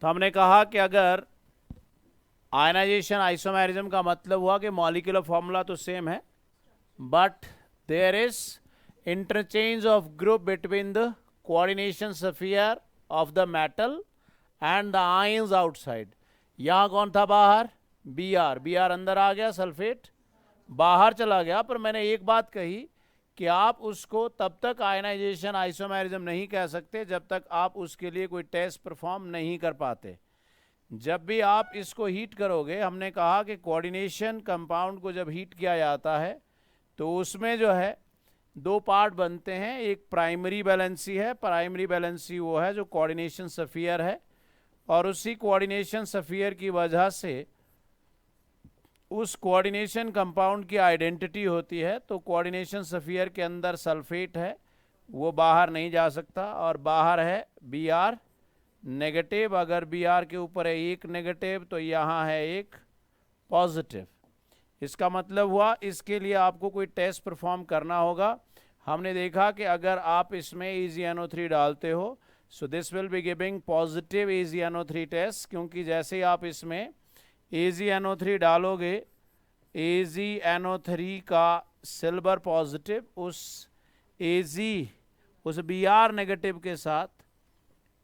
तो हमने कहा कि अगर आयनाइजेशन आइसोमेरिज्म का मतलब हुआ कि मॉलिक्यूलर फॉर्मूला तो सेम है, but there is interchange of group between the coordination sphere of the metal and the ions outside. यहाँ कौन था बाहर? बी आर अंदर आ गया, सल्फेट बाहर चला गया। पर मैंने एक बात कही कि आप उसको तब तक आयनाइजेशन आइसोमेरिज्म नहीं कह सकते जब तक आप उसके लिए कोई टेस्ट परफॉर्म नहीं कर पाते। जब भी आप इसको हीट करोगे, हमने कहा कि कोऑर्डिनेशन कंपाउंड को जब हीट किया जाता है तो उसमें जो है दो पार्ट बनते हैं। एक प्राइमरी बैलेंसी है, प्राइमरी बैलेंसी वो है जो कोऑर्डिनेशन स्फीयर है, और उसी कोऑर्डिनेशन स्फीयर की वजह से उस कोऑर्डिनेशन कंपाउंड की आइडेंटिटी होती है। तो कोऑर्डिनेशन स्फीयर के अंदर सल्फेट है, वो बाहर नहीं जा सकता, और बाहर है बी आर नेगेटिव। अगर बी आर के ऊपर है एक नेगेटिव तो यहाँ है एक पॉजिटिव। इसका मतलब हुआ इसके लिए आपको कोई टेस्ट परफॉर्म करना होगा। हमने देखा कि अगर आप इसमें AgNO3 डालते हो, so this will be giving positive AgNO3 test, क्योंकि जैसे ही आप इसमें AgNO3 डालोगे, AgNO3 का सिल्वर पॉजिटिव उस उस Br नेगेटिव के साथ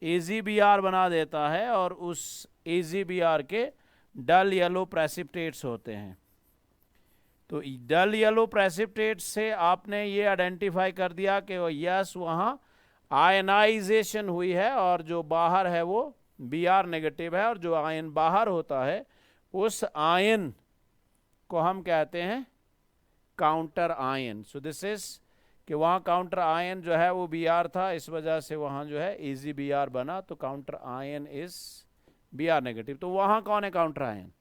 AgBr बना देता है, और उस AgBr के डल येलो प्रेसिपिटेट्स होते हैं। तो डल येलो प्रेसिपिटेट्स से आपने ये आइडेंटिफाई कर दिया कि यस वहाँ आयनाइजेशन हुई है, और जो बाहर है वो Br नेगेटिव है, और जो आयन बाहर होता है उस आयन को हम कहते हैं counter ion. So this is कि वहाँ काउंटर आयन जो है वो Br था, इस वजह से वहाँ जो है AgBr बना, तो counter ion is Br negative. तो वहाँ कौन है काउंटर आयन?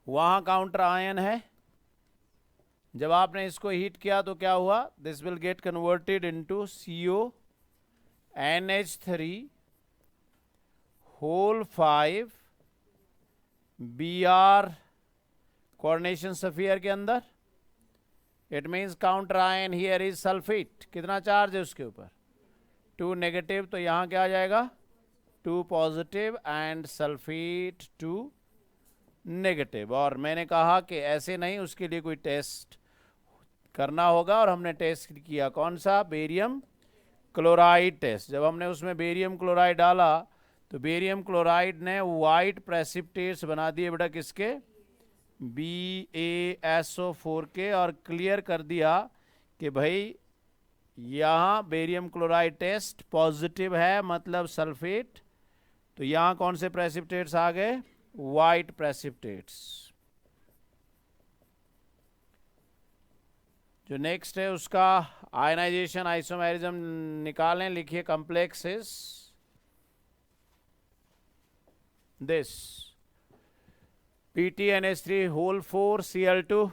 वहाँ काउंटर आयन है। जब आपने इसको हीट किया तो क्या हुआ? This will get converted into CONH3 whole 5 Br coordination sphere के अंदर। It means counter ion here is sulphate. कितना चार्ज है उसके ऊपर? 2 नेगेटिव। तो यहाँ क्या आ जाएगा? 2 पॉजिटिव एंड सल्फेट 2 नेगेटिव। और मैंने कहा कि ऐसे नहीं, उसके लिए कोई टेस्ट करना होगा, और हमने टेस्ट किया कौन सा? Barium chloride test. जब हमने उसमें बेरियम क्लोराइड डाला तो बेरियम क्लोराइड ने वाइट प्रेसिपिटेट्स बना दिए बेटा, किसके? BaSO4 के, और क्लियर कर दिया कि भाई यहाँ बेरियम क्लोराइड टेस्ट पॉजिटिव है, मतलब सल्फेट। तो यहाँ कौन से प्रेसिपिटेट्स आ गए? White precipitates. जो नेक्स्ट है उसका आयनाइजेशन आइसोमेरिज्म निकालें। लिखिए complex is this PTNH3 whole 4 Cl2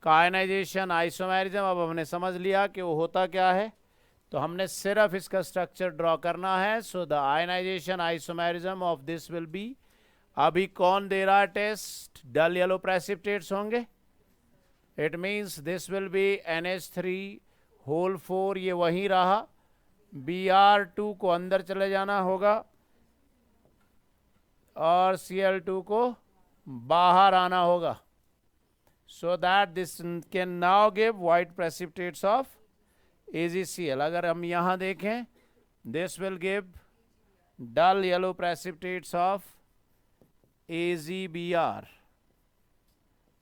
का आयनाइजेशन आइसोमेरिज्म। अब हमने समझ लिया कि वो होता क्या है, तो हमने सिर्फ इसका स्ट्रक्चर ड्रॉ करना है। So the ionisation isomerism of this will be, अभी कौन दे रहा है टेस्ट? डल येलो प्रेसिपिटेट्स होंगे। It means this will be NH3 whole 4, ये वहीं रहा। Br2 को अंदर चले जाना होगा, और Cl2 को बाहर आना होगा, so that this can now give white precipitates of AgCl. अगर हम यहाँ देखें, this will give dull yellow precipitates of AgBr.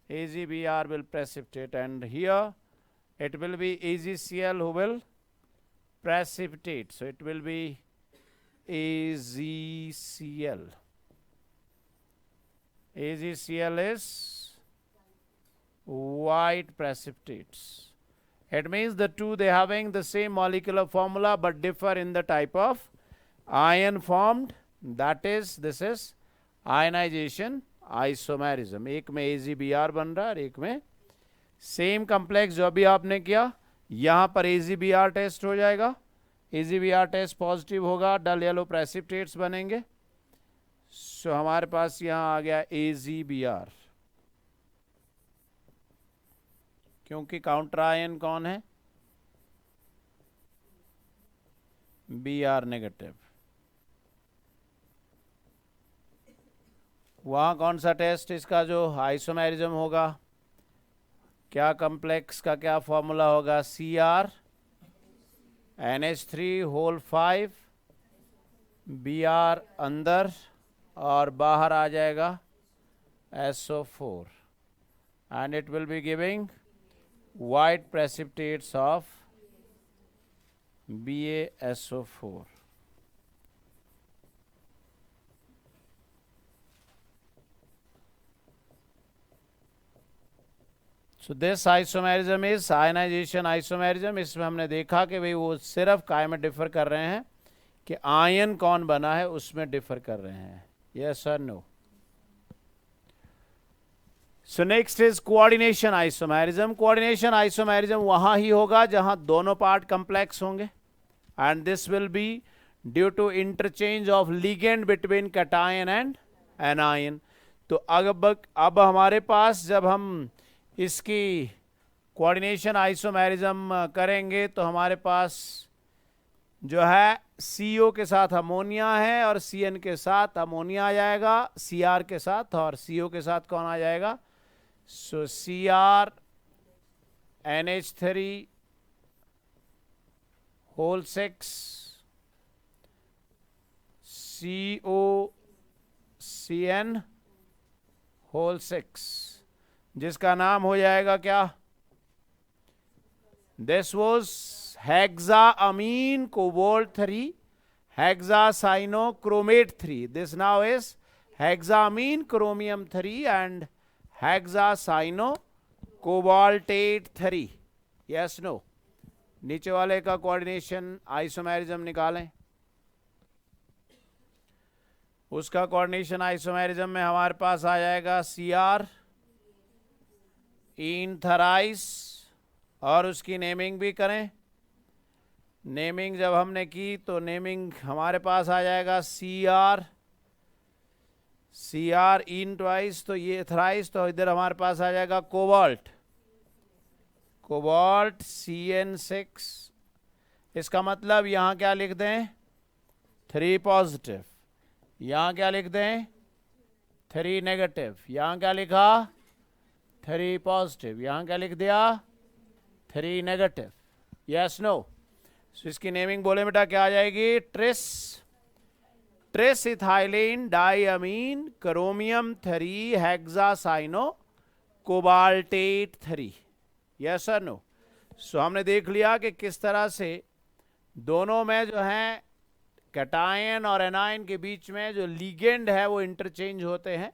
AgBr will precipitate, and here it will be AgCl who will precipitate. So it will be AgCl. AgCl is white precipitates. It means the two, they having the same molecular formula but differ in the type of ion formed. That is, this is ionization isomerism. एक में AgBr बन रहा है और एक में same complex जो अभी आपने किया, यहाँ पर AgBr टेस्ट हो जाएगा। AgBr टेस्ट पॉजिटिव होगा, डल येलो प्रेसिपिटेट्स बनेंगे। सो हमारे पास यहाँ आ गया AgBr, क्योंकि काउंटर आयन कौन है? Br negative. वहाँ कौन सा टेस्ट इसका जो आइसोमेरिज्म होगा, क्या कम्प्लेक्स का क्या फॉर्मूला होगा, Cr NH3 होल 5 Br अंदर और बाहर आ जाएगा SO4 and it will be giving white precipitates of BaSO4. So this isomerism is ionization isomerism. इसमें हमने देखा कि भाई वो सिर्फ काय में डिफर कर रहे हैं कि आयन कौन बना है उसमें डिफर कर रहे हैं, yes or no. So next is coordination isomerism. Coordination isomerism वहां ही होगा जहां दोनों पार्ट कंप्लेक्स होंगे and this will be due to interchange of ligand between cation and anion. तो अब हमारे पास जब हम इसकी कोऑर्डिनेशन आइसोमेरिज्म करेंगे तो हमारे पास जो है CO के साथ अमोनिया है और CN के साथ अमोनिया आ जाएगा, Cr के साथ, और CO के साथ कौन आ जाएगा, so Cr NH3 whole 6 CO CN whole 6 जिसका नाम हो जाएगा क्या, this was hexaammine cobalt 3 hexacyanochromate 3. This now is hexaammine chromium 3 and hexacyano cobaltate 3. Yes no. नीचे वाले का कोऑर्डिनेशन आइसोमेरिज्म निकालें. उसका कोऑर्डिनेशन आइसोमेरिज्म में हमारे पास आ जाएगा Cr इन थराइस, और उसकी नेमिंग भी करें. नेमिंग जब हमने की तो नेमिंग हमारे पास आ जाएगा Cr इन ट्वाइस, तो ये थराइस, तो इधर हमारे पास आ जाएगा कोबाल्ट CN6. इसका मतलब यहां क्या लिख दें, 3 पॉजिटिव, यहां क्या लिख दें 3 नेगेटिव, यहां क्या लिखा 3 पॉजिटिव, यहां क्या लिख दिया 3 नेगेटिव. Yes no. इसकी नेमिंग बोले बेटा क्या आ जाएगी, tris ethylene diamine chromium 3 hexacyano cobaltate 3. Yes और नो. सो हमने देख लिया कि किस तरह से दोनों में जो है कैटायन और एनायन के बीच में जो लिगेंड है वो इंटरचेंज होते हैं,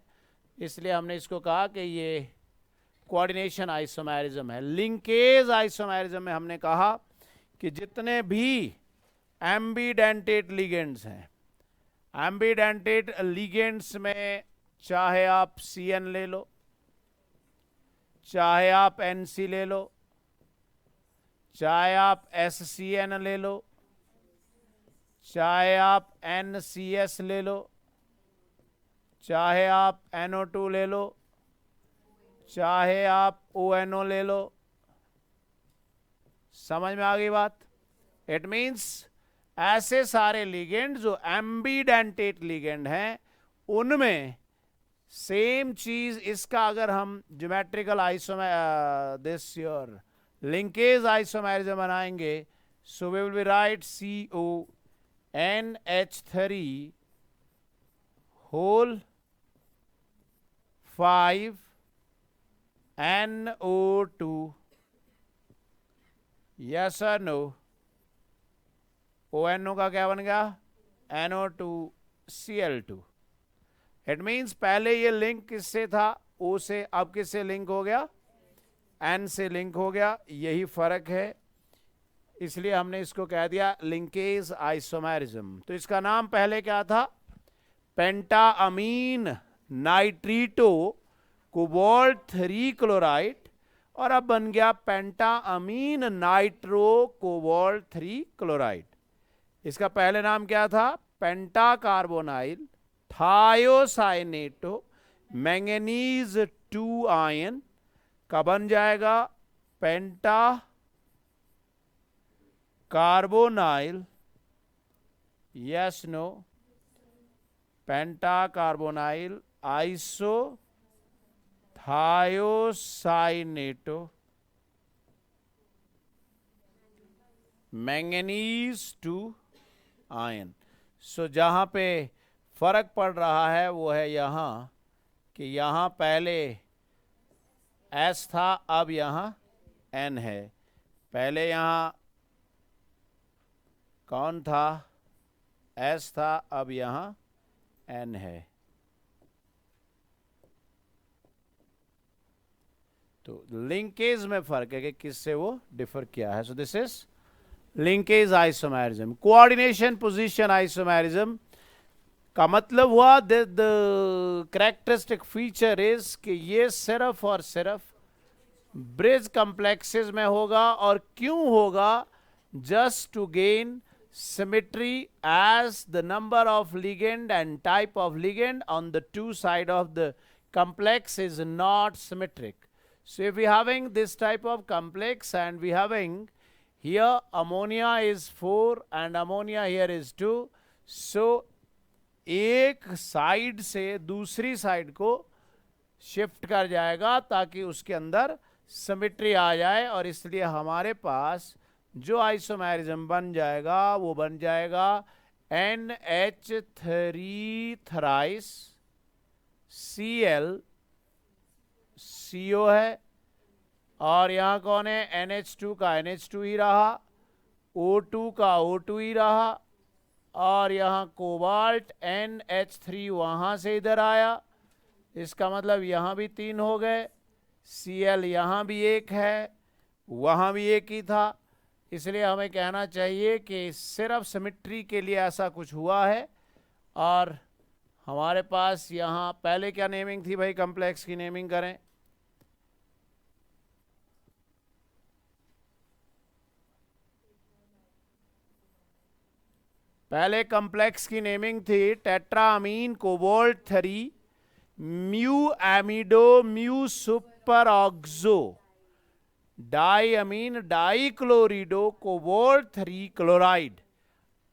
इसलिए हमने इसको कहा कि ये कोऑर्डिनेशन आइसोमेरिज्म है. लिंकेज आइसोमेरिज्म में हमने कहा कि जितने भी एम्बीडेंटेट लिगेंड्स हैं, एम्बीडेंटेट लिगेंड्स में चाहे आप CN ले लो, चाहे आप NC ले लो, चाहे आप SCN ले लो, चाहे आप NCS ले लो, चाहे आप NO2 ले लो, चाहे आप ONO ले लो. समझ में आ गई बात. इट मीन्स ऐसे सारे लिगेंड जो एम्बीडेंटेट लिगेंड हैं उनमें सेम चीज, इसका अगर हम geometrical this your linkage isomerism बनाएंगे, so we will be right CONH3 whole 5 NO2. Yes और नो. ONO का क्या बन गया, NO2Cl2. इट मीन्स पहले ये लिंक किससे था, O से, अब किससे लिंक हो गया, N से लिंक हो गया. यही फर्क है, इसलिए हमने इसको कह दिया लिंकेज आइसोमेरिज्म. तो इसका नाम पहले क्या था, पेंटाअमीन नाइट्रीटो कोबाल्ट 3 क्लोराइड, और अब बन गया पेंटाअमीन नाइट्रो कोबाल्ट 3 क्लोराइड. इसका पहले नाम क्या था, penta carbonyl thiocyanato manganese 2 ion का बन जाएगा penta carbonyl. Yes no. Penta carbonyl isothiocyanato manganese 2 ion. So जहां पे फर्क पड़ रहा है वो है यहां कि यहां पहले S था, अब यहां N है। पहले यहां कौन था? S था, अब यहां N है। तो लिंकेज में फर्क है कि किससे वो डिफर किया है। सो this is linkage isomerism. Coordination position isomerism का मतलब हुआ द कैरेक्टरिस्टिक फीचर इज कि ये सिर्फ और सिर्फ ब्रिज कॉम्प्लेक्सेस में होगा। और क्यों होगा? Just to gain symmetry as the number of ligand and type of ligand on the two side of the complex is not symmetric. So if we having this type of complex and we having here ammonia is 4 and ammonia here is 2, so एक side से दूसरी side को shift कर जाएगा ताकि उसके अंदर symmetry आ जाए। और इसलिए हमारे पास जो आइसोमेरिज्म बन जाएगा वो बन जाएगा NH3 थराइस Cl CO है, और यहां कौन है? NH2 का NH2 ही रहा, O2 का O2 ही रहा, और यहां कोबाल्ट NH3 वहां से इधर आया। इसका मतलब यहां भी 3 हो गए। Cl यहां भी 1 है, वहां भी 1 ही था। इसलिए हमें कहना चाहिए कि सिर्फ सिमेट्री के लिए ऐसा कुछ हुआ है। और हमारे पास यहाँ पहले क्या नेमिंग थी भाई? कॉम्प्लेक्स की नेमिंग करें। पहले कॉम्प्लेक्स की नेमिंग थी tetraammine cobalt 3 mu amido mu super oxo diammine dichlorido cobalt 3 chloride.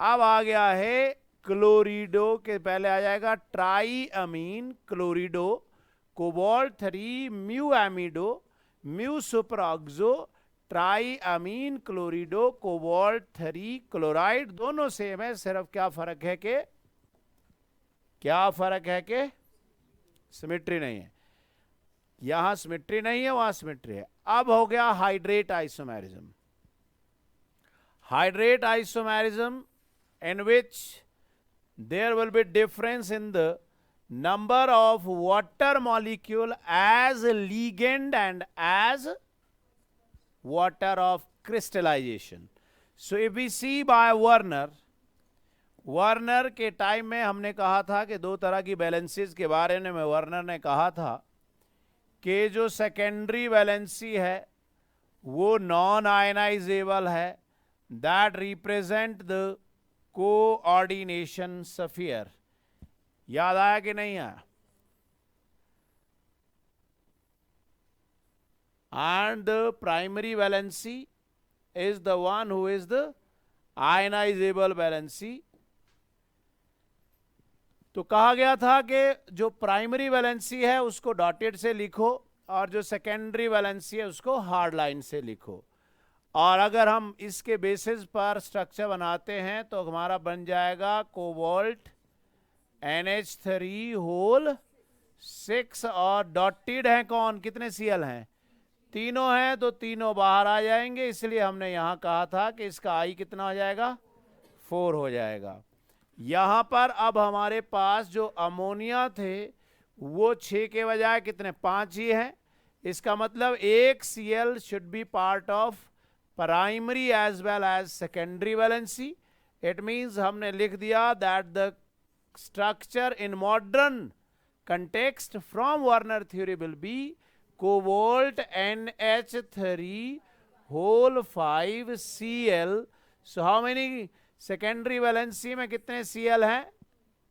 अब आ गया है क्लोरिडो के पहले आ जाएगा triammine chlorido cobalt 3 mu amido mu super oxo triammine chlorido cobalt 3 chloride. दोनों सेम है, सिर्फ क्या फर्क है कि सिमेट्री नहीं है। यहां सिमेट्री नहीं है, वहां सिमेट्री है। अब हो गया hydrate isomerism. Hydrate isomerism in which there will be difference in the number of water molecule as ligand and as water of crystallization. So if we see by Werner के time में हमने कहा था कि दो तरह की बैलेंसीज के बारे में वर्नर ने कहा था कि जो सेकेंडरी वैलेंसी है वो नॉन आयनाइजेबल है, that represent the coordination sphere. याद आया कि नहीं आया? And the primary valency is the one who is the ionisable valency. तो कहा गया था कि जो प्राइमरी वैलेंसी है उसको डॉटेड से लिखो और जो सेकेंडरी वैलेंसी है उसको हार्ड लाइन से लिखो। और अगर हम इसके बेसिस पर स्ट्रक्चर बनाते हैं तो हमारा बन जाएगा कोबाल्ट NH3 होल 6। और डॉटेड हैं कौन? कितने Cl हैं? तीनों हैं, तो तीनों बाहर आ जाएंगे। इसलिए हमने यहां कहा था कि इसका I कितना हो जाएगा? 4 हो जाएगा। यहां पर अब हमारे पास जो अमोनिया थे वो 6 के बजाय कितने? 5 ही हैं। इसका मतलब एक Cl should be part of primary as well as secondary valency. It means हमने लिख दिया that the structure in modern context from Werner theory will be cobalt NH3 whole 5 Cl। So how many? Secondary valency में कितने Cl हैं?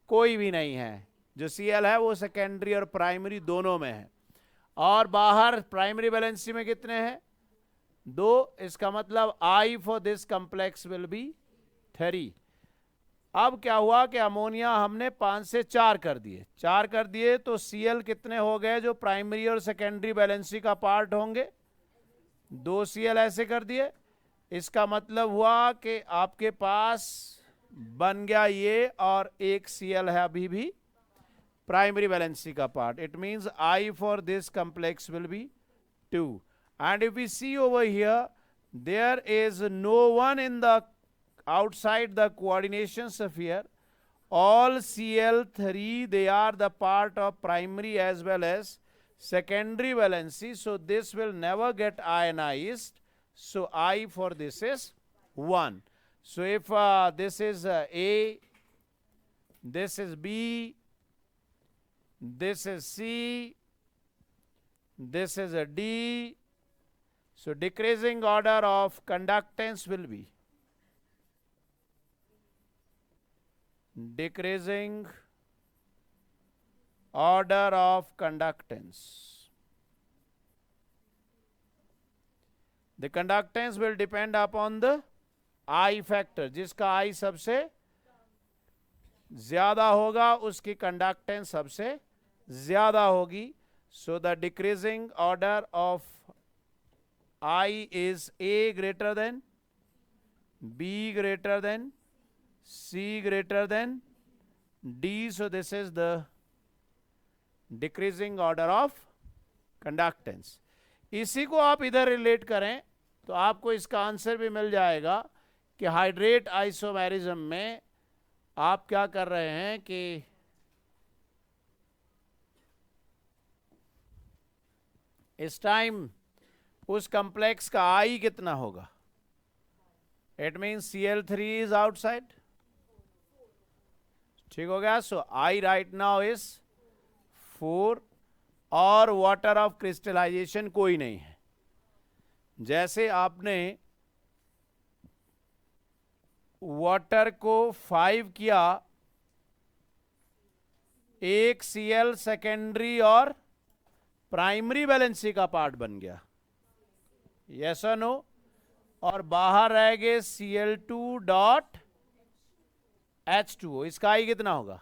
कोई भी नहीं है। जो Cl है वो सेकेंडरी और प्राइमरी दोनों में है। और बाहर प्राइमरी वैलेंसी में कितने हैं? 2। इसका मतलब I for this complex will be 3। अब क्या हुआ कि अमोनिया हमने 5 से 4 कर दिए, 4 कर दिए तो Cl कितने हो गए जो प्राइमरी और सेकेंडरी बैलेंसी का पार्ट होंगे, 2 Cl ऐसे कर दिए। इसका मतलब हुआ कि आपके पास बन गया ये, और एक Cl है अभी भी प्राइमरी वैलेंसी का part. It means I for this complex will be 2. And if we see over here, there is no one in the outside the coordination sphere. All Cl3, they are the part of primary as well as secondary valency. So this will never get ionized. So I for this is 1. So if this is A, this is B, this is C, this is a D. So decreasing order of conductance will be decreasing order of conductance. The conductance will depend upon the I factor. जिसका I सबसे ज्यादा होगा उसकी conductance सबसे ज्यादा होगी. So the decreasing order of I is A greater than, B greater than, C greater than D. So this is the decreasing order of conductance. इसी को आप इधर रिलेट करें तो आपको इसका आंसर भी मिल जाएगा कि हाइड्रेट आइसोमेरिज्म में आप क्या कर रहे हैं कि इस टाइम उस कंप्लेक्स का आई कितना होगा. It means Cl3 is outside. ठीक हो गया. सो आई राइट नाउ इज 4 और वाटर ऑफ क्रिस्टलाइजेशन कोई नहीं है. जैसे आपने वाटर को 5 किया, एक Cl सेकेंडरी और प्राइमरी वैलेंसी का पार्ट बन गया. यस और नो. और बाहर रह गए Cl2 डॉट H2O. इसका आई कितना होगा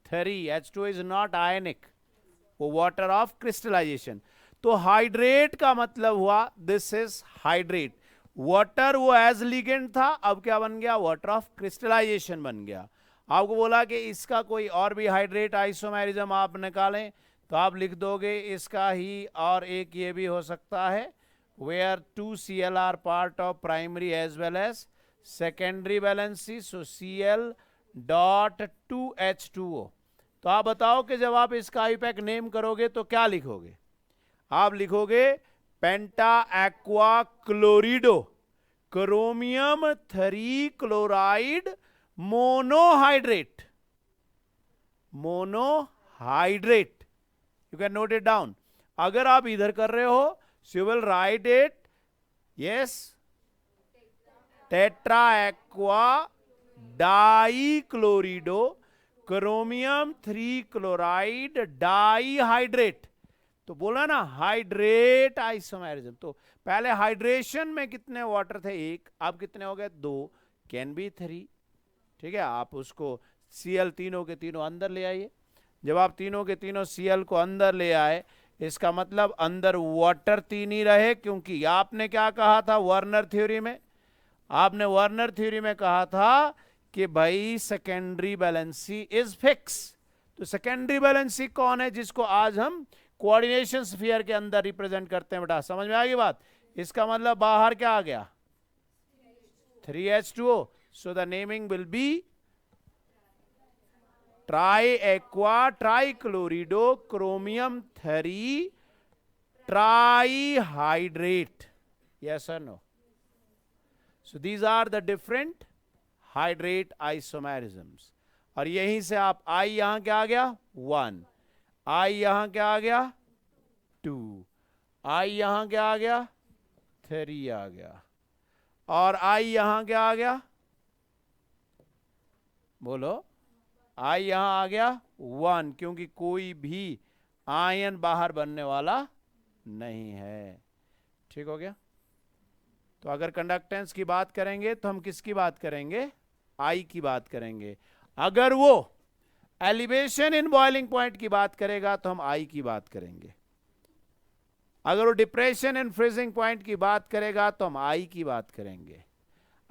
3. H2O इज नॉट आयनिक, वो वाटर ऑफ क्रिस्टलाइजेशन. तो हाइड्रेट का मतलब हुआ दिस इज हाइड्रेट. वाटर वो एज लिगेंड था, अब क्या बन गया वाटर ऑफ क्रिस्टलाइजेशन बन गया. आपको बोला कि इसका कोई और भी हाइड्रेट आइसोमेरिज्म आप निकालें तो आप लिख दोगे इसका ही और एक ये भी हो सकता है where 2 Cl are part of primary as well as secondary valency. So Cl dot 2H2O. तो आप बताओ कि जब आप इसका आईपैक नेम करोगे तो क्या लिखोगे. आप लिखोगे penta aqua chlorido chromium 3 chloride monohydrate. Monohydrate. You can note it down. अगर आप इधर कर रहे हो so you will write it, yes, tetra aqua dichlorido chromium 3 chloride dihydrate. तो बोला ना हाइड्रेट आइसोमेरिज्म. तो पहले हाइड्रेशन में कितने वाटर थे 1, अब कितने हो गए 2, कैन बी 3. ठीक है. आप उसको Cl तीनों के तीनों अंदर ले आइए. जब आप तीनों के तीनों Cl को अंदर ले आए इसका मतलब अंदर वाटर 3 ही रहे. क्योंकि आपने क्या कहा था वर्नर थ्योरी में, आपने वर्नर थ्योरी में कहा था कि भाई सेकेंडरी बैलेंसी इज फिक्स. तो सेकेंडरी बैलेंसी कौन है जिसको आज हम कोऑर्डिनेशन स्फीयर के अंदर रिप्रेजेंट करते हैं. बेटा समझ में आ गई बात. इसका मतलब बाहर क्या आ गया 3H2O. So the naming will be tri aqua trichlorido chromium 3 trihydrate. Yes और no. So these are the different hydrate isomerisms. और यहीं से आप आई यहां क्या आ गया 1, आई यहां क्या आ गया 2, आई यहां क्या आ गया 3 आ गया, और आई यहां क्या आ गया बोलो आई यहां आ गया 1. क्योंकि कोई भी आयन बाहर बनने वाला नहीं है. ठीक हो गया. तो अगर कंडक्टेंस की बात करेंगे तो हम किसकी बात करेंगे आई की बात करेंगे। अगर वो एलिवेशन इन बॉइलिंग पॉइंट की बात करेगा तो हम आई की बात करेंगे। अगर वो डिप्रेशन इन फ्रीजिंग पॉइंट की बात करेगा तो हम आई की बात करेंगे।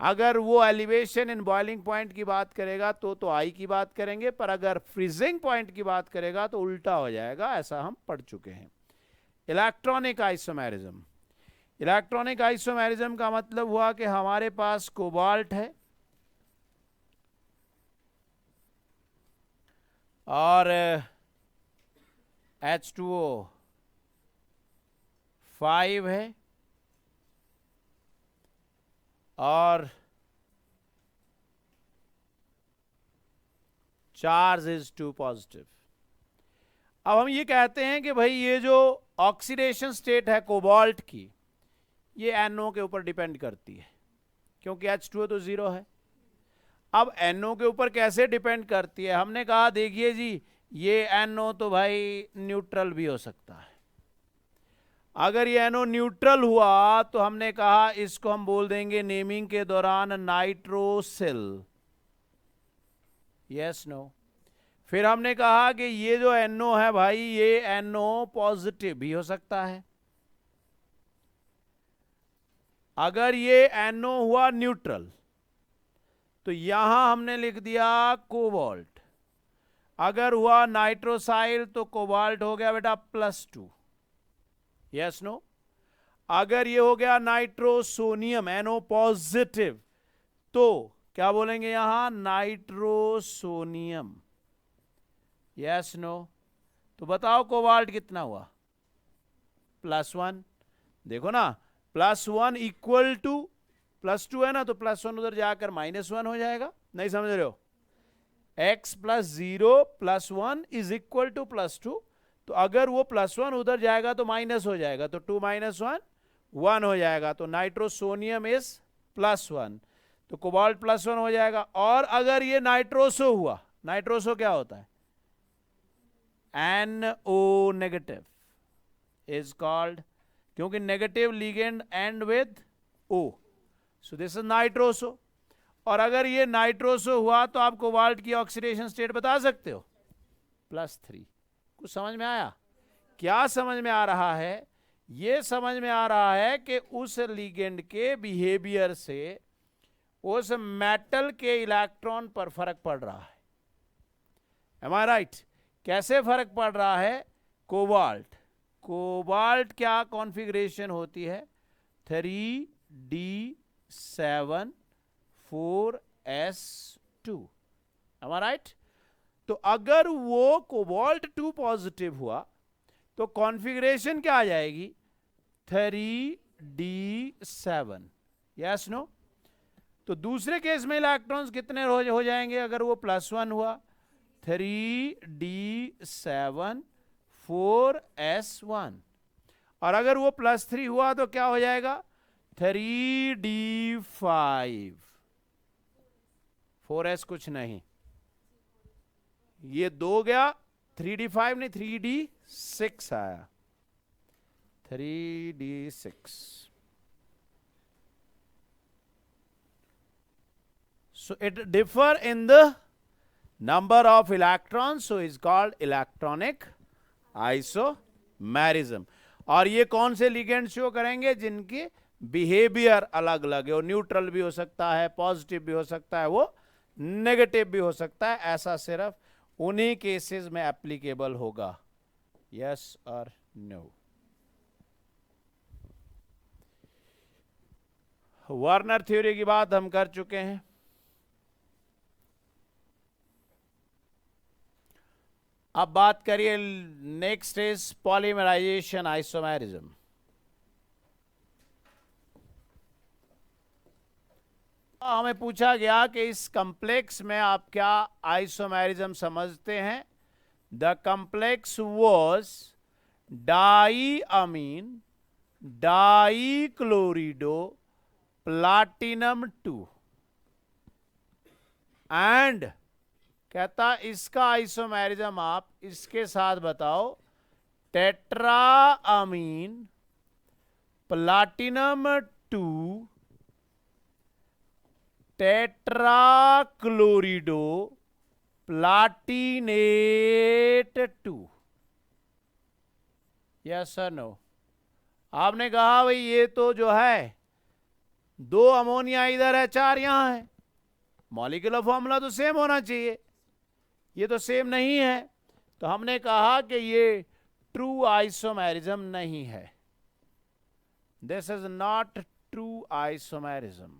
अगर वो एलिवेशन इन बॉइलिंग पॉइंट की बात करेगा तो आई की बात करेंगे, पर अगर फ्रीजिंग पॉइंट की बात करेगा तो उल्टा हो जाएगा, ऐसा हम पढ़ चुके हैं। Electronic isomerism. इलेक्ट्रॉनिक आइसोमेरिज्म का मतलब हुआ कि हमारे पास कोबाल्ट है और H2O 5 है और चार्ज इज 2 पॉजिटिव। अब हम ये कहते हैं कि भाई ये जो ऑक्सीडेशन स्टेट है कोबाल्ट की, ये NO के ऊपर डिपेंड करती है, क्योंकि H2O तो 0 है। अब NO के ऊपर कैसे डिपेंड करती है? हमने कहा देखिए जी, ये NO तो भाई न्यूट्रल भी हो सकता है। अगर ये NO न्यूट्रल हुआ तो हमने कहा इसको हम बोल देंगे नेमिंग के दौरान नाइट्रोसिल। Yes no. फिर हमने कहा कि ये जो NO है भाई, ये NO पॉजिटिव भी हो सकता है। अगर ये NO हुआ न्यूट्रल तो यहां हमने लिख दिया कोबाल्ट। अगर हुआ नाइट्रोसाइल तो कोबाल्ट हो गया बेटा +2। Yes no. अगर ये हो गया नाइट्रोसोनियम NO पॉजिटिव तो क्या बोलेंगे यहां? नाइट्रोसोनियम। Yes no. तो बताओ कोबाल्ट कितना हुआ? +1। देखो ना, +1 इक्वल टू +2 है ना, तो +1 उधर जाकर -1 हो जाएगा। नहीं समझ रहे हो? x + 0 + 1 is equal to +2। तो अगर वो +1 उधर जाएगा तो माइनस हो जाएगा, तो 2 - 1 1 हो जाएगा। तो नाइट्रोसोनियम इज +1, तो कोबाल्ट +1 हो जाएगा। और अगर ये नाइट्रोसो हुआ, नाइट्रोसो क्या होता है? NO नेगेटिव इज कॉल्ड, क्योंकि negative ligand and with O, so this is nitroso. और अगर ये नाइट्रोसो हुआ तो आप कोबाल्ट की ऑक्सीडेशन स्टेट बता सकते हो? +3। कुछ समझ में आया? क्या समझ में आ रहा है? ये समझ में आ रहा है कि उस लिगेंड के बिहेवियर से उस मेटल के इलेक्ट्रॉन पर फर्क पड़ रहा है। एम आई राइट? कैसे फर्क पड़ रहा है? कोबाल्ट क्या कॉन्फ़िगरेशन होती है? 3d7 4s2। एम आई राइट? तो अगर वो कोबाल्ट 2 पॉजिटिव हुआ तो कॉन्फ़िगरेशन क्या आ जाएगी? 3d7। Yes no? तो दूसरे केस में इलेक्ट्रॉन्स कितने हो जाएंगे अगर वो +1 हुआ? 3d7 4s1। और अगर वो +3 हुआ तो क्या हो जाएगा? 3d5 4s कुछ नहीं, ये 2 गया, 3d5 नहीं 3d6 आया, 3d6। So it differ in the number of electrons, so is called electronic isomerism। और ये कौन से लिगेंड शो करेंगे? जिनकी बिहेवियर अलग अलग है। वो न्यूट्रल भी हो सकता है, पॉजिटिव भी हो सकता है, वो नेगेटिव भी हो सकता है। ऐसा सिर्फ उन्हीं केसेस में एप्लीकेबल होगा। यस और नो? वार्नर थ्योरी की बात हम कर चुके हैं। अब बात करिए, नेक्स्ट इज पॉलीमराइजेशन आइसोमेरिज्म। हमें पूछा गया कि इस कॉम्प्लेक्स में आप क्या आइसोमेरिज्म समझते हैं? The complex was diammine dichlorido platinum 2 and कहता इसका आइसोमेरिज्म आप इसके साथ बताओ, tetraammine platinum 2 tetrachlorido platinate 2। Yes sir no? आपने कहा भाई ये तो जो है 2 अमोनिया इधर है, 4 यहां है, मॉलिक्यूलर फॉर्मूला तो सेम होना चाहिए, ये तो सेम नहीं है। तो हमने कहा कि ये ट्रू आइसोमेरिज्म नहीं है, this is not true isomerism.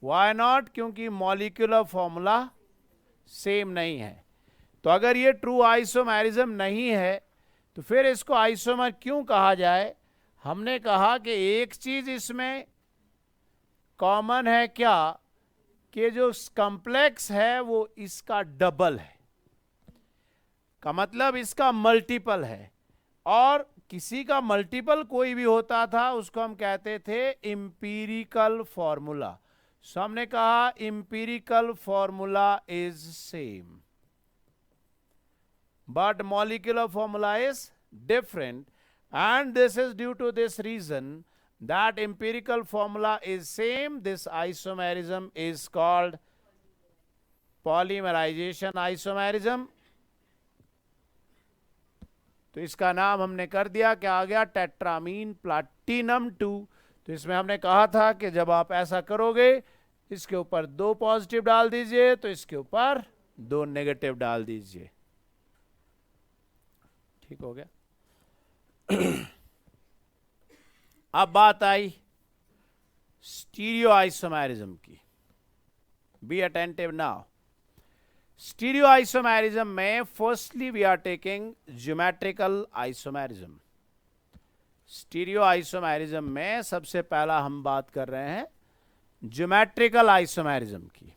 Why not? क्योंकि मॉलिक्यूलर फॉर्मूला सेम नहीं है। तो अगर ये ट्रू आइसोमेरिज्म नहीं है तो फिर इसको आइसोमर क्यों कहा जाए? हमने कहा कि एक चीज इसमें कॉमन है, क्या? कि जो कॉम्प्लेक्स है वो इसका डबल है, का मतलब इसका मल्टीपल है, और किसी का मल्टीपल कोई भी होता था उसको हम कहते थे इंपीरिकल फॉर्मूला। सो हमने कहा empirical formula is same but molecular formula is different, and this is due to this reason that empirical formula is same. This isomerism is called polymerization isomerism. तो इसका नाम हमने कर दिया, क्या आ गया? Tetrammine platinum 2। तो इसमें हमने कहा था कि जब आप ऐसा करोगे इसके ऊपर 2 पॉजिटिव डाल दीजिए, तो इसके ऊपर 2 नेगेटिव डाल दीजिए। ठीक हो गया? अब बात आई स्टीरियो आइसोमेरिज्म की। Be attentive now. Stereo isomerism में firstly we are taking geometrical isomerism. Stereo isomerism में सबसे पहला हम बात कर रहे हैं ज्योमेट्रिकल आइसोमेरिज्म की।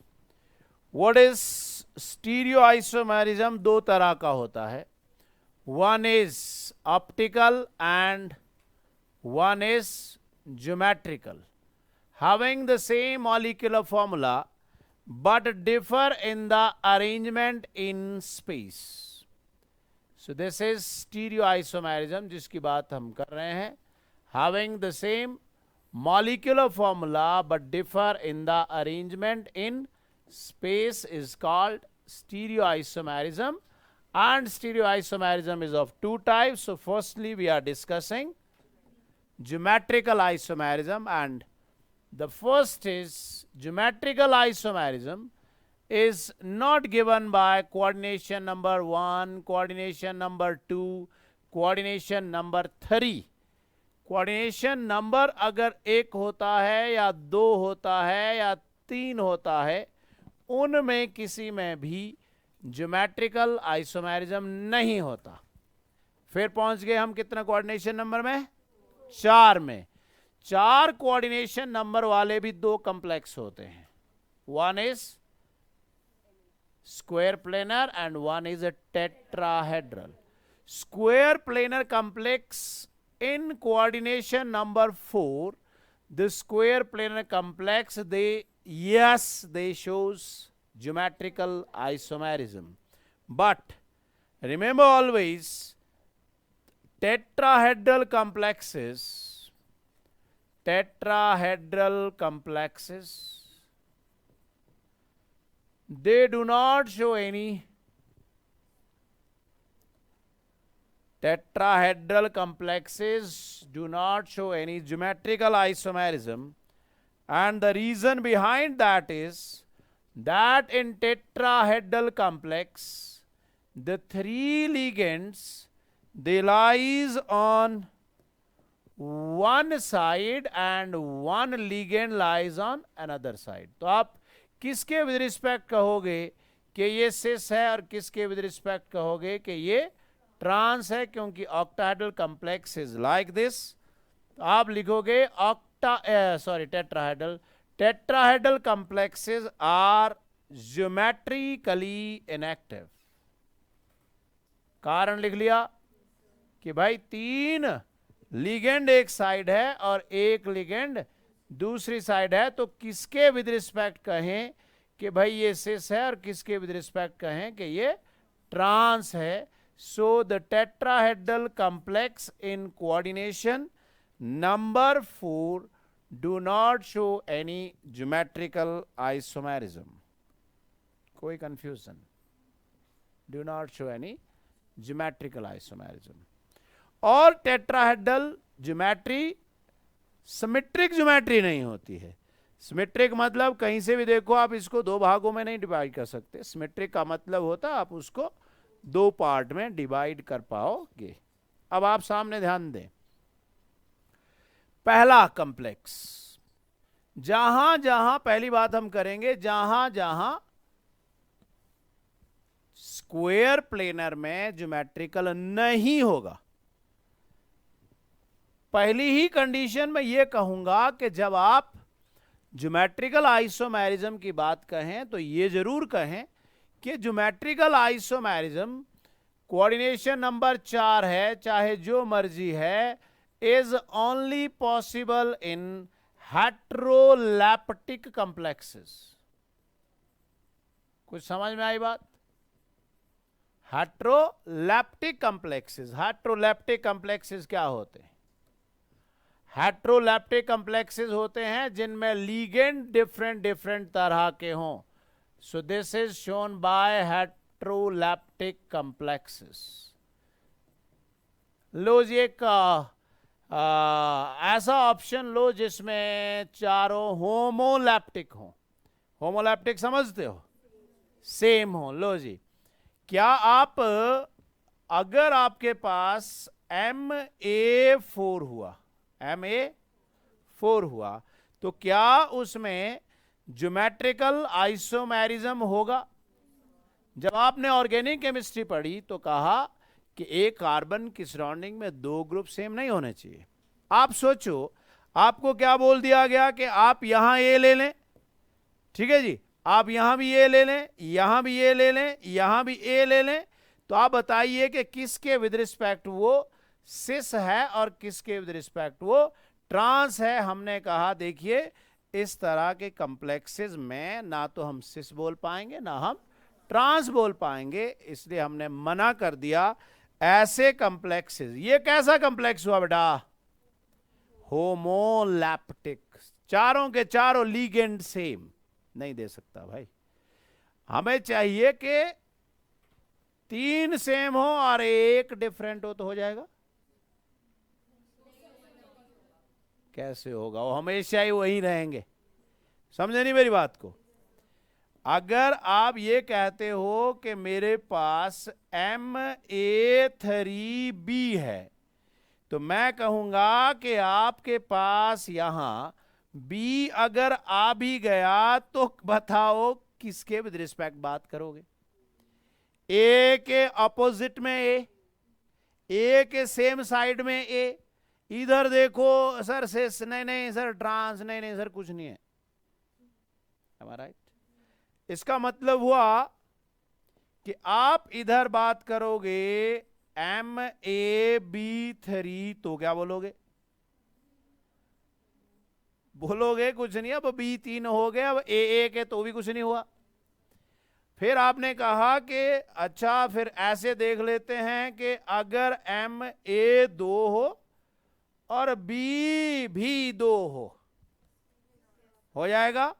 What is stereo isomerism? 2 तरह का होता है, one is optical and one is geometrical, having the same molecular formula but differ in the arrangement in space. So this is stereoisomerism जिसकी बात हम कर रहे हैं, having the same molecular formula but differ in the arrangement in space is called stereoisomerism. And stereoisomerism is of 2 types. So firstly we are discussing geometrical isomerism, and the first is geometrical isomerism is not given by coordination number 1, coordination number 2, coordination number 3. coordination number अगर 1 होता है या 2 होता है या 3 होता है, उनमें किसी में भी ज्योमेट्रिकल आइसोमेरिज्म नहीं होता। फिर पहुंच गए हम कितना कोऑर्डिनेशन नंबर में? 4 में। 4 कोऑर्डिनेशन नंबर वाले भी 2 कॉम्प्लेक्स होते हैं, one is square planar and one is a tetrahedral. Square planar complex in coordination number 4, the square planar complex they shows geometrical isomerism. But remember always, tetrahedral complexes they do not show any tetrahedral complexes do not show any geometrical isomerism, and the reason behind that is that in tetrahedral complex the 3 ligands they lies on one side and one ligand lies on another side. तो आप किसके with respect कहोगे कि ये सिस है और किसके with respect कहोगे कि ये ट्रांस है? क्योंकि octahedral complex is like this. तो आप लिखोगे tetrahedral complexes are geometrically inactive। कारण लिख लिया कि भाई 3 लिगेंड एक साइड है और 1 लिगेंड दूसरी साइड है, तो किसके विद रिस्पेक्ट कहें कि भाई ये सिस है और किसके विद रिस्पेक्ट कहें कि ये ट्रांस है? So the tetrahedral complex in coordination number 4 do not show any geometrical isomerism. कोई confusion? Do not show any geometrical isomerism. और टेट्राहेड्रल ज्योमेट्री सिमेट्रिक ज्योमेट्री नहीं होती है. सिमेट्रिक मतलब कहीं से भी देखो आप इसको दो भागों में नहीं डिवाइड कर सकते. सिमेट्रिक का मतलब होता है आप उसको दो पार्ट में डिवाइड कर पाओगे. अब आप सामने ध्यान दें. पहला कॉम्प्लेक्स, जहां जहां पहली बात हम करेंगे, जहां जहां स्क्वायर प्लेनर में ज्योमेट्रिकल नहीं होगा, पहली ही कंडीशन में यह कहूंगा कि जब आप ज्योमेट्रिकल आइसोमेरिज्म की बात कहें तो यह जरूर कहें कि ज्योमेट्रिकल आइसोमेरिज्म कोऑर्डिनेशन नंबर 4 है, चाहे जो मर्जी है, is only possible in heteroleptic complexes. कुछ समझ में आई बात? हेट्रोलैप्टिक कॉम्प्लेक्सेस. हेट्रोलैप्टिक कॉम्प्लेक्सेस क्या होते हैं? हेट्रोलैप्टिक कॉम्प्लेक्सेस होते हैं जिनमें लीगेंड डिफरेंट डिफरेंट तरह के हों. So this is shown by heteroleptic complexes. लो जी एक ऐसा ऑप्शन लो जिसमें चारों होमोलैप्टिक हो. होमोलैप्टिक समझते हो? सेम हो. लो जी, क्या आप अगर आपके पास MA4 हुआ, MA4 हुआ, तो क्या उसमें ज्योमेट्रिकल आइसोमेरिज्म होगा? जब आपने ऑर्गेनिक केमिस्ट्री पढ़ी तो कहा कि एक कार्बन की सराउंडिंग में दो ग्रुप सेम नहीं होने चाहिए. आप सोचो, आपको क्या बोल दिया गया कि आप यहां ए ले लें, ठीक है जी, आप यहां भी ए ले लें, यहां भी ए ले लें, यहां भी ए ले लें, तो आप बताइए कि किसके विद रिस्पेक्ट वो सिस है और किसके विद रिस्पेक्ट वो ट्रांस है. हमने कहा देखिए इस तरह के कॉम्प्लेक्सेस में ना तो हम सिस बोल पाएंगे ना हम ट्रांस बोल पाएंगे, इसलिए हमने मना कर दिया ऐसे कॉम्प्लेक्सेस. ये कैसा कॉम्प्लेक्स हुआ बेटा? होमोलैप्टिक. चारों के चारों लीगेंड सेम नहीं दे सकता भाई. हमें चाहिए कि 3 सेम हो और एक डिफरेंट हो तो हो जाएगा. कैसे होगा? वो हमेशा ही वही रहेंगे. समझे नहीं मेरी बात को? अगर आप ये कहते हो कि मेरे पास MA3B है, तो मैं कहूंगा कि आपके पास यहां B अगर आ भी गया तो बताओ किसके विद रिस्पेक्ट बात करोगे? A के अपोजिट में A के सेम साइड में A. इधर देखो सर सिस, नहीं नहीं सर ट्रांस, नहीं नहीं सर कुछ नहीं है. राइट? इसका मतलब हुआ कि आप इधर बात करोगे MAB3 तो क्या बोलोगे? बोलोगे कुछ नहीं. अब B3 हो गया, अब AA के तो भी कुछ नहीं हुआ. फिर आपने कहा कि अच्छा फिर ऐसे देख लेते हैं कि अगर MA2 हो और B भी 2 हो जाएगा.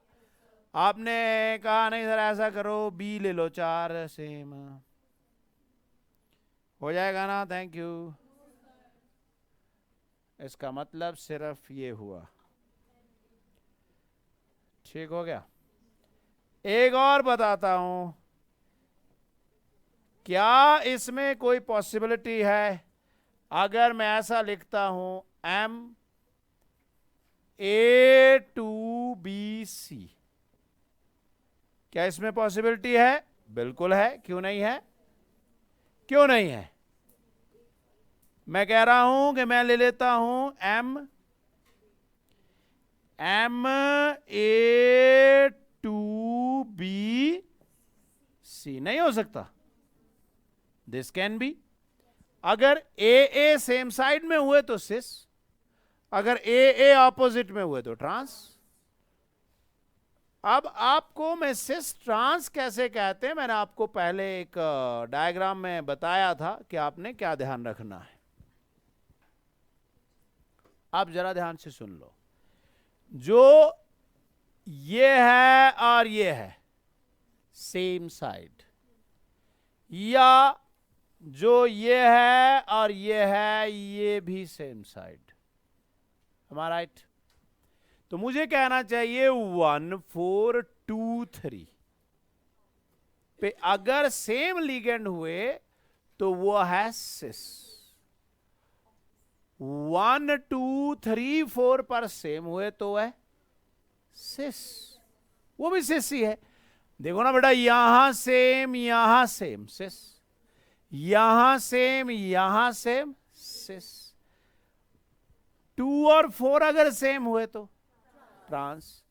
आपने कहा नहीं सर ऐसा करो B ले लो 4 सेम हो जाएगा ना. Thank you. इसका मतलब सिर्फ ये हुआ. ठीक हो गया. एक और बताता हूं, क्या इसमें कोई पॉसिबिलिटी है अगर मैं ऐसा लिखता हूं MA2BC? क्या इसमें पॉसिबिलिटी है? बिल्कुल है. क्यों नहीं है? क्यों नहीं है? मैं कह रहा हूं कि मैं ले लेता हूं MA2BC. नहीं हो सकता? This can be. अगर AA सेम साइड में हुए तो सिस, अगर AA ऑपोजिट में हुए तो ट्रांस. अब आपको मैं सिस ट्रांस कैसे कहते हैं मैंने आपको पहले एक डायग्राम में बताया था कि आपने क्या ध्यान रखना है. आप जरा ध्यान से सुन लो. जो ये है और ये है सेम साइड, या जो ये है और ये है ये भी सेम साइड, हमारा राइट। तो मुझे कहना चाहिए 1 4 2 3 पे अगर सेम लिगेंड हुए तो वो है सिस। 1 2 3 4 पर सेम हुए तो है सिस, वो भी सिस ही है। देखो ना बेटा, यहां सेम सिस, यहां सेम सिस। 2 और 4 अगर सेम हुए तो ट्रांस,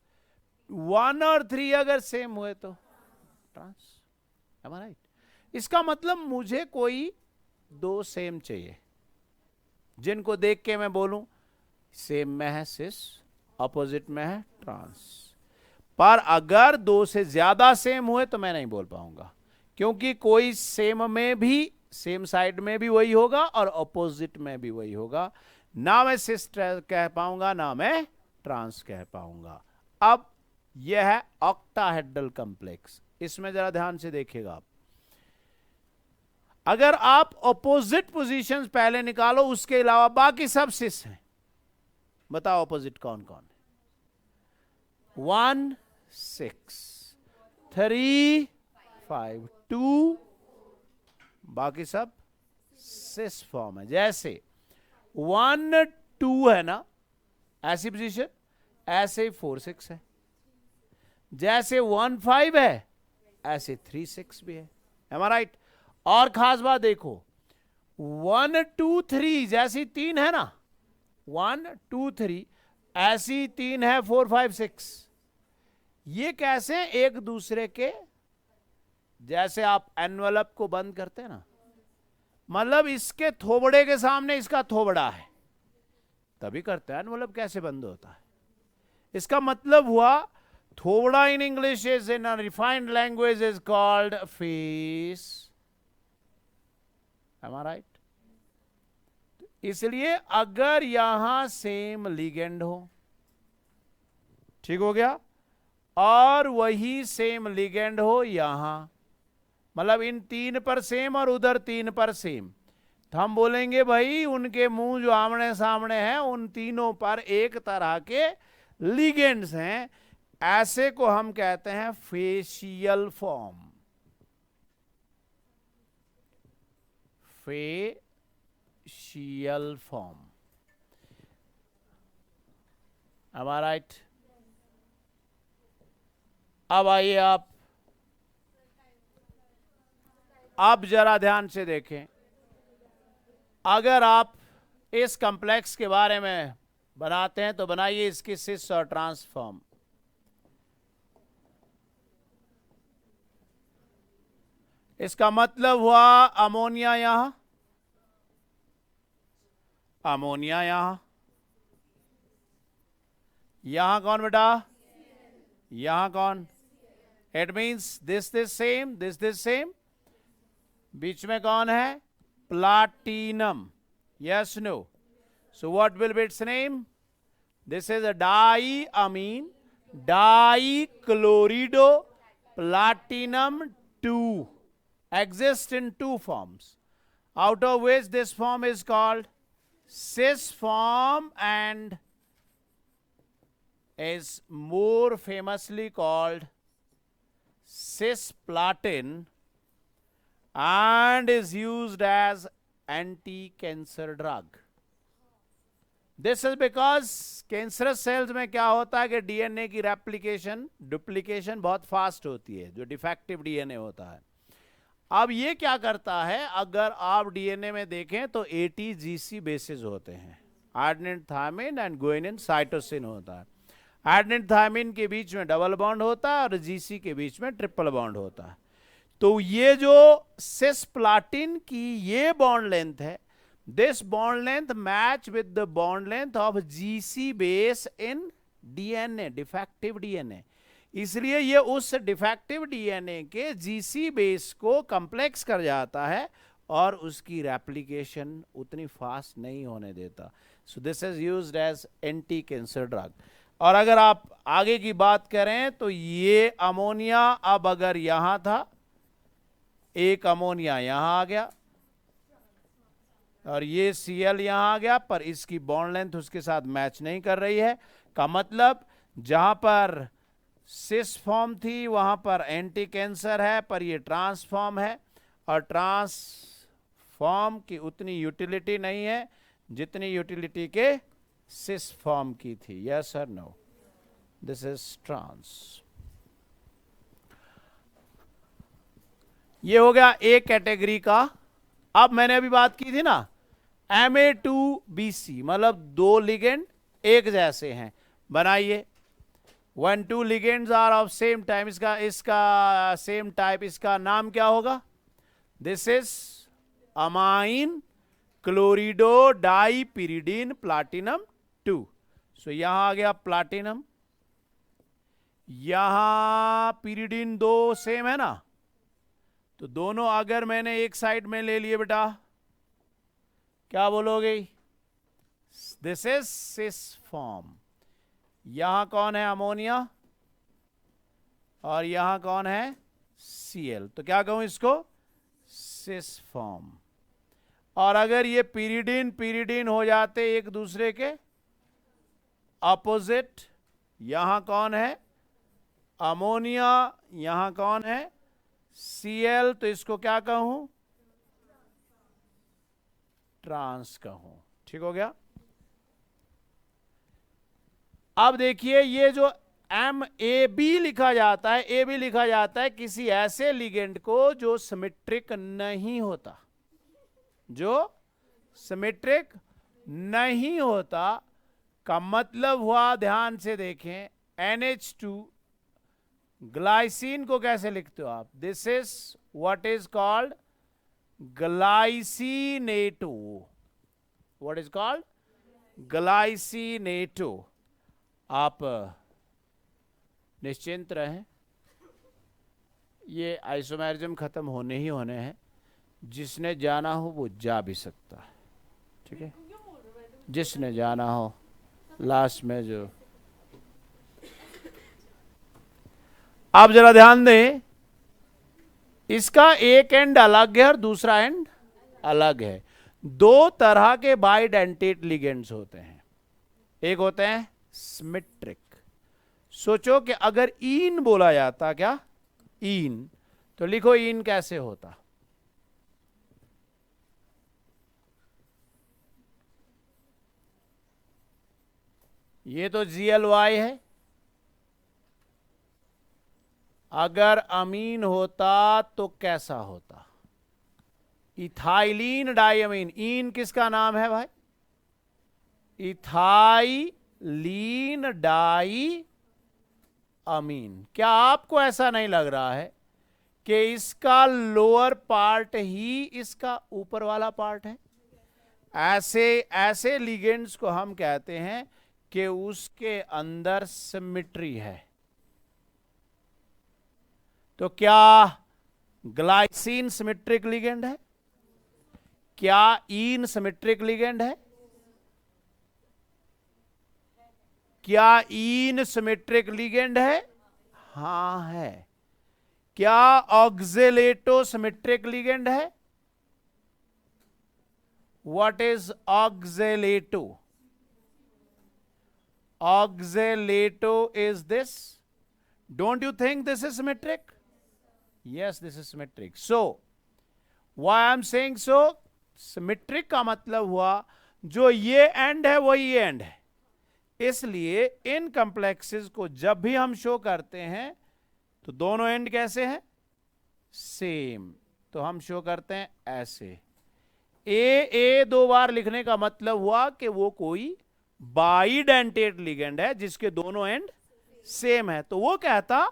1 और 3 अगर सेम हुए तो ट्रांस, am I right? इसका मतलब मुझे कोई दो सेम चाहिए जिनको देख के मैं बोलूं सेम में है सिस, अपोजिट में है ट्रांस। पर अगर दो से ज्यादा सेम हुए तो मैं नहीं बोल पाऊंगा, क्योंकि कोई सेम में भी, सेम साइड में भी वही होगा और अपोजिट में भी वही होगा। ना मैं सिस कह पाऊंगा ना मैं ट्रांस कह पाऊंगा। अब यह है ऑक्टाहेड्रल कॉम्प्लेक्स। इसमें जरा ध्यान से देखिएगा आप, अगर आप ऑपोजिट पोजीशंस पहले निकालो, उसके अलावा बाकी सब सिस हैं। बताओ ऑपोजिट कौन कौन है? 1 6 3 5 2, बाकी सब सिस फॉर्म है। जैसे 1 2 है ना, ऐसी पोजीशन, ऐसे 4 6 है। जैसे 1 5 है, ऐसे 3 6 भी है। Am I right? और खास बात देखो, 1 2 3 जैसी 3 है ना, 1 2 3 ऐसी 3 है 4 5 6। ये कैसे एक दूसरे के, जैसे आप एनवलप को बंद करते हैं ना, मतलब इसके थोबड़े के सामने इसका थोबड़ा है तभी करते हैं। एनवलप कैसे बंद होता है? इसका मतलब हुआ थोबड़ा in English is, in a refined language is called face. Am I right? इसलिए अगर यहां सेम लिगेंड हो, ठीक हो गया, और वही सेम लिगेंड हो यहां, मतलब इन 3 पर सेम और उधर 3 पर सेम, तो हम बोलेंगे भाई उनके मुंह जो आमने सामने हैं उन तीनों पर एक तरह के लिगेंड्स हैं। ऐसे को हम कहते हैं facial form. Facial form, am I right? अब आइए आप जरा ध्यान से देखें, अगर आप इस कॉम्प्लेक्स के बारे में बनाते हैं तो बनाइए इसकी सिस और ट्रांसफॉर्म। इसका मतलब हुआ अमोनिया यहां, अमोनिया यहां कौन बेटा? यहां कौन? It means this same, this same. बीच में कौन है? Platinum. Yes no? So what will be its name? This is a diammine dichlorido platinum 2 exists in 2 forms, out of which this form is called cis form and is more famously called cisplatin and is used as anti-cancer drug. This is because cancerous cells में क्या होता है कि DNA की replication, duplication बहुत fast होती है, जो डिफेक्टिव डीएनए होता है। अब ये क्या करता है, अगर आप डीएनए में देखें तो ATGC बेसिस होते हैं, arginine thymine and guanine cytosine होता है। आर्जिनिन थायमिन के बीच में डबल बॉन्ड होता है और जीसी के बीच में ट्रिपल बॉन्ड होता है। तो ये जो सिस्प्लाटिन की ये बॉन्ड लेंथ है, this bond length match with the bond length of GC base in DNA, defective DNA। इसलिए ये उस डिफेक्टिव डीएनए के GC बेस को कॉम्प्लेक्स कर जाता है और उसकी रेप्लिकेशन उतनी फास्ट नहीं होने देता। So this is used as anti cancer drug. और अगर आप आगे की बात करें तो ये अमोनिया अब अगर यहां था, एक अमोनिया यहां आ गया और ये Cl यहां आ गया, पर इसकी बॉन्ड लेंथ उसके साथ मैच नहीं कर रही है, का मतलब जहां पर सिस फॉर्म थी वहां पर एंटी कैंसर है, पर ये ट्रांसफॉर्म है और ट्रांसफॉर्म की उतनी यूटिलिटी नहीं है जितनी यूटिलिटी के सिस फॉर्म की थी. यस और नो? This is trans. ये हो गया ए कैटेगरी का. अब मैंने अभी बात की थी ना Ma2Bc, मतलब दो लिगेंड एक जैसे हैं. बनाइए. 1-2 ligands are of same time. इसका सेम टाइप, इसका नाम क्या होगा? This is ammine chlorido di pyridine platinum 2. So यहां आ गया प्लाटिनम, यहां पिरिडीन 2 सेम है ना, तो दोनों अगर मैंने एक साइड में ले लिए बेटा, क्या बोलोगे? This is cis form. यहां कौन है? अमोनिया. और यहां कौन है? Cl. तो क्या कहूं इसको? सिस फॉर्म. और अगर ये पिरिडीन पिरिडीन हो जाते एक दूसरे के अपोजिट, यहां कौन है? अमोनिया. यहां कौन है? Cl. तो इसको क्या कहूं? ट्रांस कहूं. ठीक हो गया. अब देखिए, ये जो MAB लिखा जाता है, AB लिखा जाता है किसी ऐसे लिगेंड को जो सिमेट्रिक नहीं होता, जो सिमेट्रिक नहीं होता. का मतलब हुआ, ध्यान से देखें, NH2 ग्लाइसिन को कैसे लिखते हो आप? This is what is called glycinato. What is called? Glycinato. आप निश्चिंत रहें, ये आइसोमेरिज्म खत्म होने ही होने हैं. जिसने जाना हो वो जा भी सकता है. ठीक है, जिसने जाना हो. लास्ट में जो, आप जरा ध्यान दें, इसका एक एंड अलग है और दूसरा एंड अलग है. दो तरह के बाइडेंटेट लिगेंड्स होते हैं. एक होते हैं सिमेट्रिक. सोचो कि अगर ईन बोला जाता, क्या ईन, तो लिखो ईन कैसे होता? ये तो GLY है. अगर अमीन होता तो कैसा होता? इथाइलिन डाइअमीन. ईन किसका नाम है भाई? इथाइलिन डाई अमीन. क्या आपको ऐसा नहीं लग रहा है कि इसका लोअर पार्ट ही इसका ऊपर वाला पार्ट है? ऐसे लिगेंड्स को हम कहते हैं कि उसके अंदर सिमेट्री है. तो क्या ग्लाइसिन सिमेट्रिक लिगेंड है? क्या ईन सिमेट्रिक लिगेंड है? क्या ईन सिमेट्रिक लिगेंड है? हां है. क्या ऑक्जेलेटो सिमेट्रिक लिगेंड है? What is oxalato? Oxalato is this. Don't you think this is symmetric? Yes, this is symmetric. So, why I am saying so? Symmetric का मतलब हुआ जो ये एंड है वही ये एंड है. इसलिए इन कॉम्प्लेक्सेस को जब भी हम शो करते हैं तो दोनों एंड कैसे हैं? सेम. तो हम शो करते हैं ऐसे. ए दो बार लिखने का मतलब हुआ कि वो कोई बाइडेंटेट लिगेंड है जिसके दोनों एंड सेम है. तो वो कहता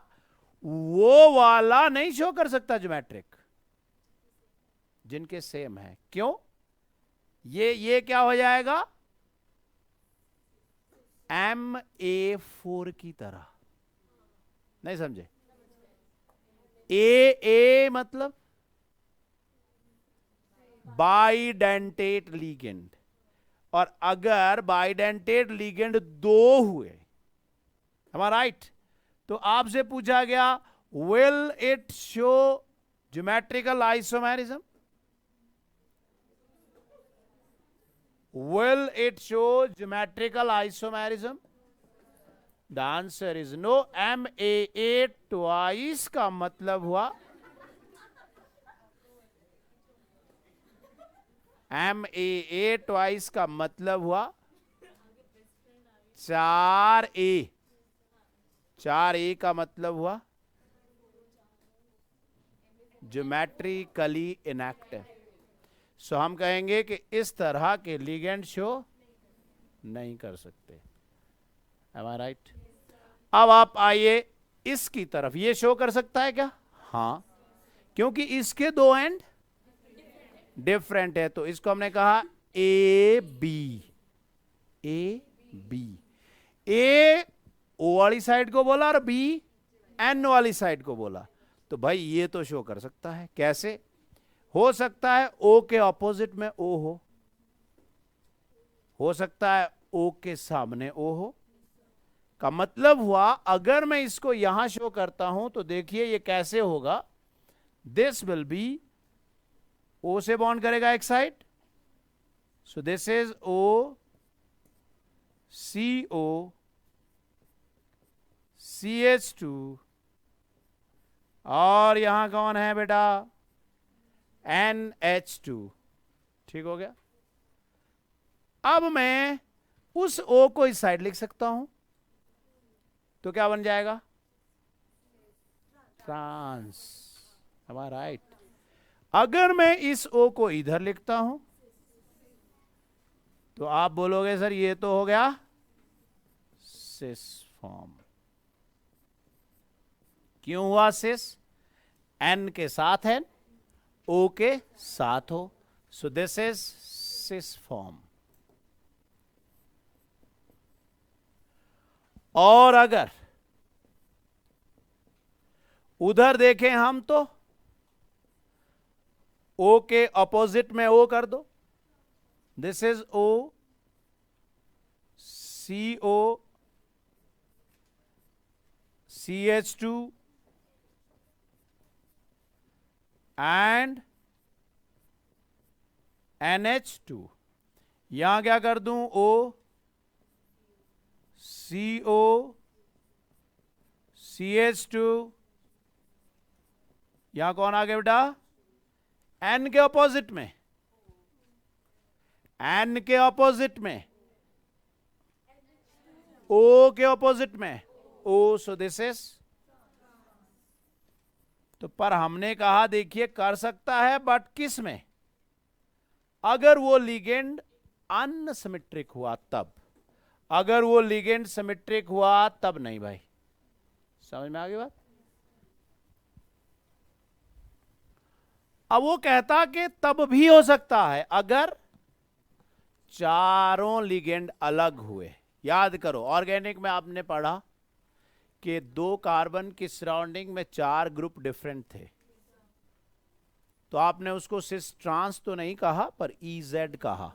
वो वाला नहीं शो कर सकता ज्योमेट्रिक जिनके सेम है. क्यों? ये क्या हो जाएगा? MA4 की तरह. नहीं समझे? ए मतलब बाइडेंटेट लिगेंड. और अगर बाइडेंटेट लिगेंड दो हुए Am I right? तो आपसे पूछा गया will it show geometrical isomerism? Will it show geometrical isomerism? The answer is no. MAA twice का मतलब हुआ MAA twice का मतलब हुआ 4A। 4A का मतलब हुआ ज्योमेट्रिकली इनएक्टिव। सो हम कहेंगे कि इस तरह के लिगेंड शो नहीं कर सकते। Am I right? अब आप आइए इसकी तरफ, ये शो कर सकता है क्या? हाँ, क्योंकि इसके दो एंड डिफरेंट है, तो इसको हमने कहा ए बी। ए बी, ए ओ वाली साइड को बोला और बी एन वाली साइड को बोला, तो भाई ये तो शो कर सकता है। कैसे हो सकता है? ओ के ऑपोजिट में ओ हो सकता है ओ के सामने ओ हो। का मतलब हुआ अगर मैं इसको यहां शो करता हूं तो देखिए ये कैसे होगा। दिस विल बी, ओ से बॉन्ड करेगा एक side, so this is O CO CH2, और यहां कौन है बेटा? NH2। ठीक हो गया। अब मैं उस O को इस साइड लिख सकता हूं, तो क्या बन जाएगा? ट्रांस। am I right? अगर मैं इस O को इधर लिखता हूं तो आप बोलोगे सर ये तो हो गया सिस फॉर्म। क्यों हुआ सिस? N के साथ है, O के साथ हो, so this is cis form. और अगर उधर देखें हम तो O के ऑपोजिट में O कर दो, this is O CO CH2 and NH2। यहां क्या कर दूं? O CO CH2, यहां कौन आ गया बेटा? N के ऑपोजिट में, N के ऑपोजिट में, O के ऑपोजिट में O, सो दिस इज। तो पर हमने कहा देखिए कर सकता है, बट किस में? अगर वो लिगेंड अनसिमेट्रिक हुआ तब। अगर वो लिगेंड सिमेट्रिक हुआ तब नहीं भाई। समझ में आ गई बात? अब वो कहता कि तब भी हो सकता है अगर चारों लिगेंड अलग हुए। याद करो ऑर्गेनिक में आपने पढ़ा कि 2 कार्बन की सराउंडिंग में 4 ग्रुप डिफरेंट थे, तो आपने उसको सिस ट्रांस तो नहीं कहा पर EZ कहा,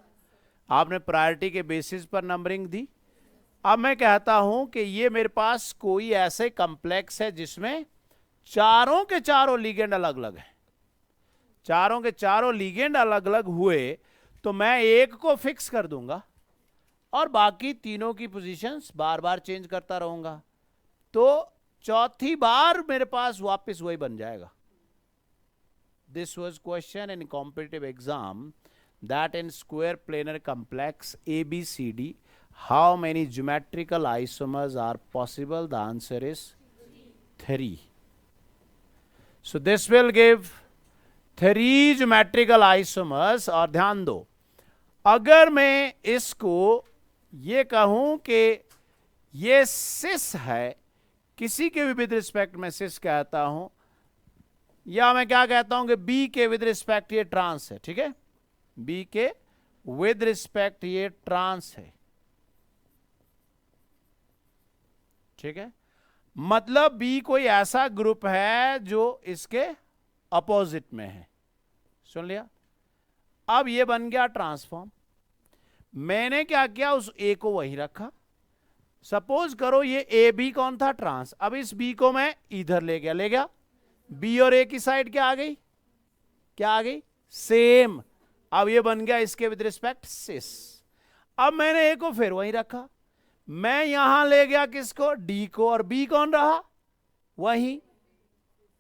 आपने प्रायोरिटी के बेसिस पर नंबरिंग दी। अब मैं कहता हूं कि ये मेरे पास कोई ऐसे कॉम्प्लेक्स है जिसमें चारों के चारों लिगेंड अलग अलग हैं, चारों के चारों लिगेंड अलग अलग हुए, तो मैं एक को फिक्स कर दूंगा और बाकी तीनों की पोजीशंस बार बार चेंज करता रहूंगा, तो चौथी बार मेरे पास वापस वही बन जाएगा। This was question in competitive exam that in square planar complex ABCD how many geometrical isomers are possible? The answer is 3. So this will give 3 geometrical isomers। और ध्यान दो, अगर मैं इसको ये कहूं कि ये सिस है, किसी के भी विद रिस्पेक्ट में सिस कहता हूं, या मैं क्या कहता हूं कि बी के विद रिस्पेक्ट ये ट्रांस है, ठीक है, बी के विद रिस्पेक्ट ये ट्रांस है, ठीक है, मतलब बी कोई ऐसा ग्रुप है जो इसके अपोजिट में है। सुन लिया? अब ये बन गया ट्रांसफॉर्म। मैंने क्या किया, उस ए को वही रखा, सपोज करो ये ए बी कौन था, ट्रांस। अब इस बी को मैं इधर ले गया, बी और ए की साइड क्या आ गई, क्या आ गई, सेम। अब ये बन गया इसके विद रिस्पेक्ट सिस। अब मैंने ए को फिर वहीं रखा, मैं यहां ले गया किसको, डी को, और बी कौन रहा वहीं।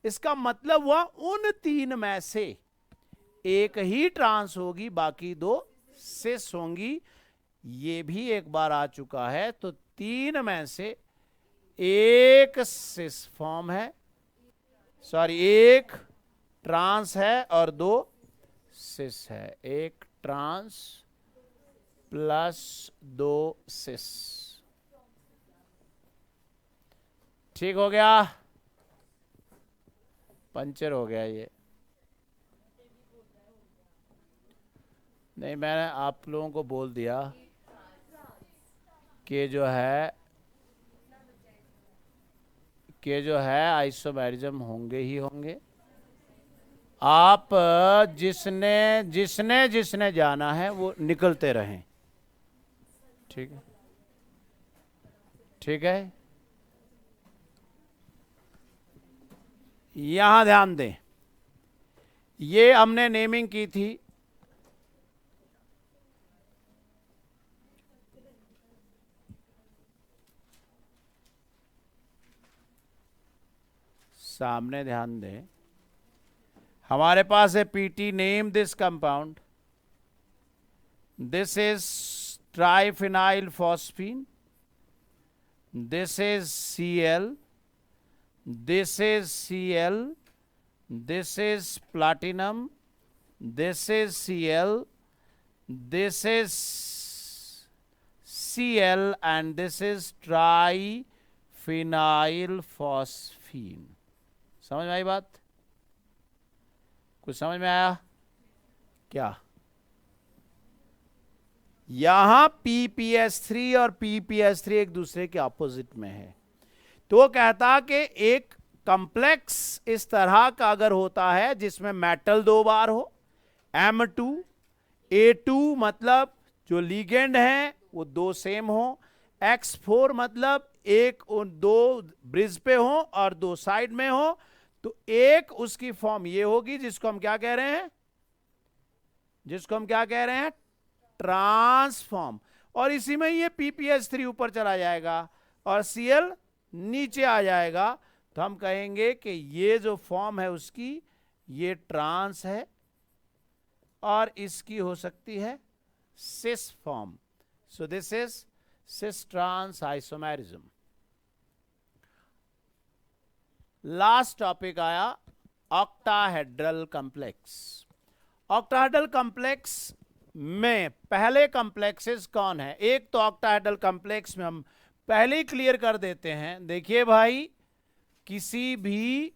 इसका मतलब हुआ उन तीन में से एक ही ट्रांस होगी, बाकी दो सिस होंगी। ये भी एक बार आ चुका है, तो तीन में से एक सिस फॉर्म है, सॉरी एक ट्रांस है और दो सिस है। एक ट्रांस प्लस दो सिस। ठीक हो गया, पंचर हो गया ये। नहीं, मैंने आप लोगों को बोल दिया कि जो है आइसोमेरिज्म होंगे ही होंगे। आप जिसने जिसने जिसने जाना है वो निकलते रहें, ठीक है, ठीक है। यहां ध्यान दें, ये हमने नेमिंग की थी, सामने ध्यान दें, हमारे पास है PT, name this compound, this is triphenyl phosphine, this is Cl, this is Cl, this is platinum, this is Cl, this is Cl, and this is triphenyl phosphine। समझ में आई बात, कुछ समझ में आया क्या? यहां PPS3 और PPS3 एक दूसरे के ऑपोजिट में है, तो वो कहता कि एक कॉम्प्लेक्स इस तरह का अगर होता है जिसमें मेटल दो बार हो, M2, A2 मतलब जो लीगेंड है वो दो सेम हो, X4 मतलब एक दो ब्रिज पे हो और दो साइड में हो, तो एक उसकी फॉर्म ये होगी जिसको हम क्या कह रहे हैं, जिसको हम क्या कह रहे हैं, ट्रांसफॉर्म। और इसी में ये PPS3 ऊपर चला जाएगा और Cl नीचे आ जाएगा, तो हम कहेंगे कि ये जो फॉर्म है उसकी ये ट्रांस है और इसकी हो सकती है cis form. So this is cis trans isomerism. Last topic आया ऑक्टाहेड्रल कॉम्प्लेक्स। ऑक्टाहेड्रल कॉम्प्लेक्स में पहले कॉम्प्लेक्सेस कौन है? एक तो ऑक्टाहेड्रल कॉम्प्लेक्स में हम पहले ही क्लियर कर देते हैं, देखिए भाई, किसी भी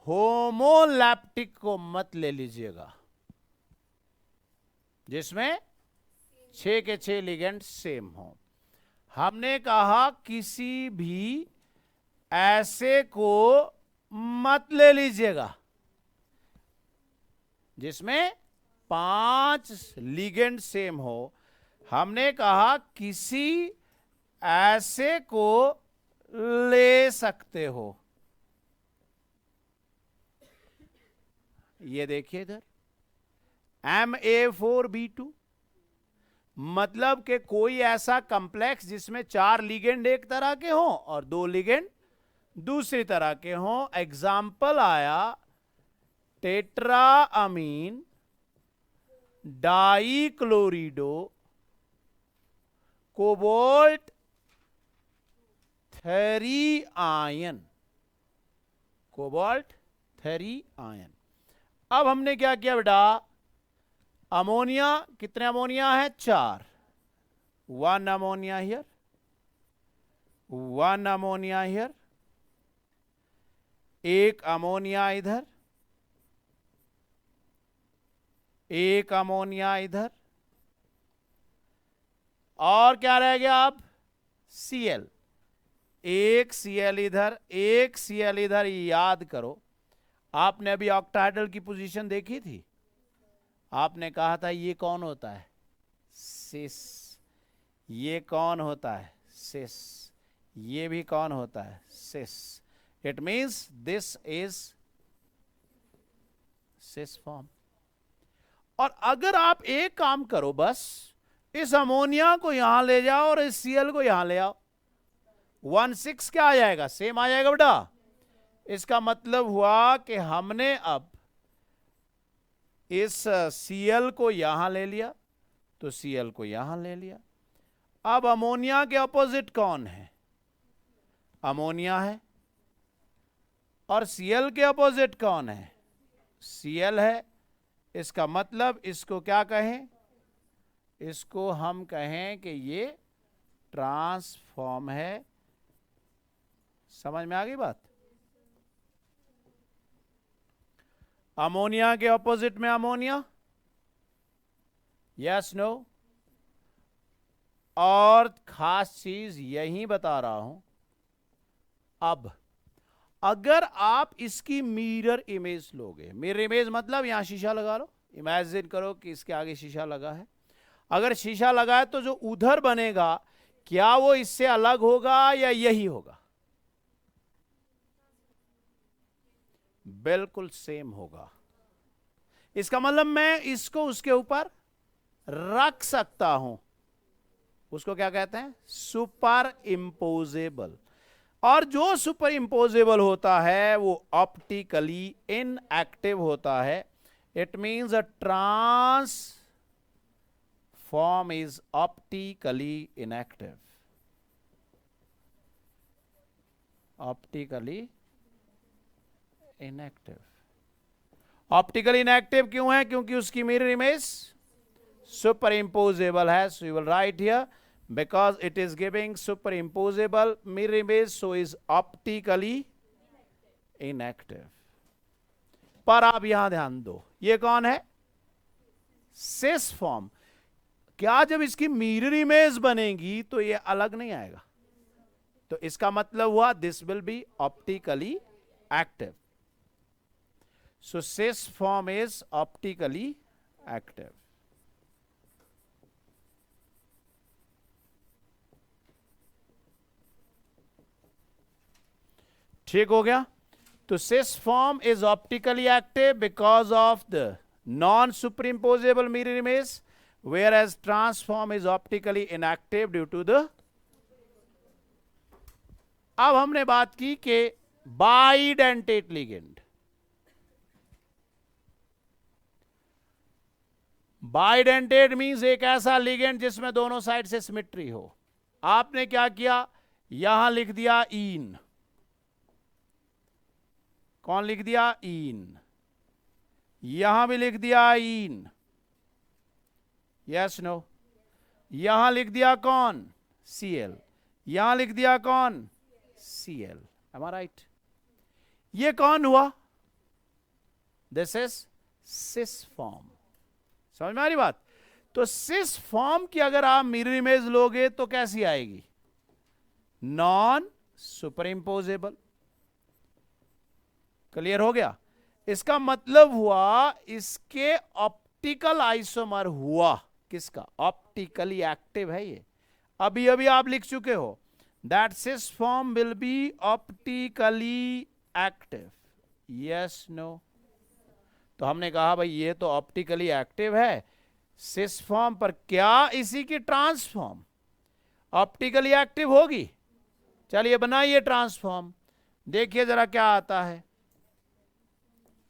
होमोलैप्टिक को मत ले लीजिएगा जिसमें 6 के 6 लिगेंड सेम हो। हमने कहा किसी भी ऐसे को मत ले लीजिएगा जिसमें 5 लिगेंड सेम हो। हमने कहा किसी ऐसे को ले सकते हो। ये देखिए इधर Ma4B2, मतलब कि कोई ऐसा कॉम्प्लेक्स जिसमें 4 लिगेंड एक तरह के हो और 2 लिगेंड दूसरी तरह के हो। एग्जाम्पल आया tetraammine dichlorido cobalt 3 ion, cobalt 3 ion. अब हमने क्या किया बेटा, अमोनिया, कितने अमोनिया है? 4। 1 ammonia here, 1 ammonia here, 1 ammonia इधर, 1 अमोनिया इधर, और क्या रह गया अब? Cl, 1 Cl इधर, 1 Cl इधर। याद करो, आपने अभी ऑक्टाहेड्रल की पोजीशन देखी थी, आपने कहा था ये कौन होता है? सिस। ये कौन होता है? सिस। ये भी कौन होता है? Cis. It means this is cis form. और अगर आप एक काम करो, बस इस अमोनिया को यहां ले जाओ और इस Cl को यहां ले आओ, 1,6 क्या आ जाएगा? सेम आ जाएगा बेटा. इसका मतलब हुआ कि हमने अब इस Cl को यहां ले लिया, तो Cl को यहां ले लिया. अब अमोनिया के अपोजिट कौन है? अमोनिया है. और Cl के अपोजिट कौन है? Cl है. इसका मतलब इसको क्या कहें? इसको हम कहें कि ये ट्रांसफॉर्म है. समझ में आ गई बात? अमोनिया के ऑपोजिट में अमोनिया, यस नो. और खास चीज यही बता रहा हूं. अब अगर आप इसकी मिरर इमेज लोगे, मिरर इमेज मतलब यहां शीशा लगा लो, इमेजिन करो कि इसके आगे शीशा लगा है. अगर शीशा लगा है तो जो उधर बनेगा, क्या वो इससे अलग होगा या यही होगा? बिल्कुल सेम होगा. इसका मतलब मैं इसको उसके ऊपर रख सकता हूं. उसको क्या कहते हैं? सुपर इंपोजेबल. और जो सुपर इंपोजेबल होता है वो ऑप्टिकली इनएक्टिव होता है. It means a transform is optically inactive. Optically inactive. Optically inactive क्यों है? क्योंकि उसकी मिरर इमेज सुपर इंपोजेबल है. So you will write here because it is giving superimposable mirror image, so is optically inactive. पर आप यहां ध्यान दो, ये कौन है? Cis form. क्या जब इसकी मिरर इमेज बनेगी तो ये अलग नहीं आएगा? तो इसका मतलब हुआ this will be optically active. So cis form is optically active. ठीक हो गया? तो cis form is optically active because of the non superimposable mirror image, whereas trans form is optically inactive due to the. अब हमने बात की कि bidentate ligand. Bidentate means एक ऐसा लिगेंड जिसमें दोनों साइड से सिमेट्री हो. आपने क्या किया? यहां लिख दिया ईन. कौन लिख दिया? ईन. यहां भी लिख दिया ईन. Yes no. यहां लिख दिया कौन? Cl. यहां लिख दिया कौन? Cl. Am I right? ये कौन हुआ? This is cis form. समझ में आ रही बात? तो सिस फॉर्म की अगर आप मिरर इमेज लोगे तो कैसी आएगी? Non super इंपोजेबल. क्लियर हो गया? इसका मतलब हुआ इसके ऑप्टिकल आइसोमर हुआ. किसका? ऑप्टिकली एक्टिव है ये. अभी अभी आप लिख चुके हो that cis form will be optically active. Yes no. तो हमने कहा भाई ये तो ऑप्टिकली एक्टिव है सिस फॉर्म, पर क्या इसी की ट्रांसफॉर्म ऑप्टिकली एक्टिव होगी? चलिए बनाइए ट्रांसफॉर्म, देखिए जरा क्या आता है.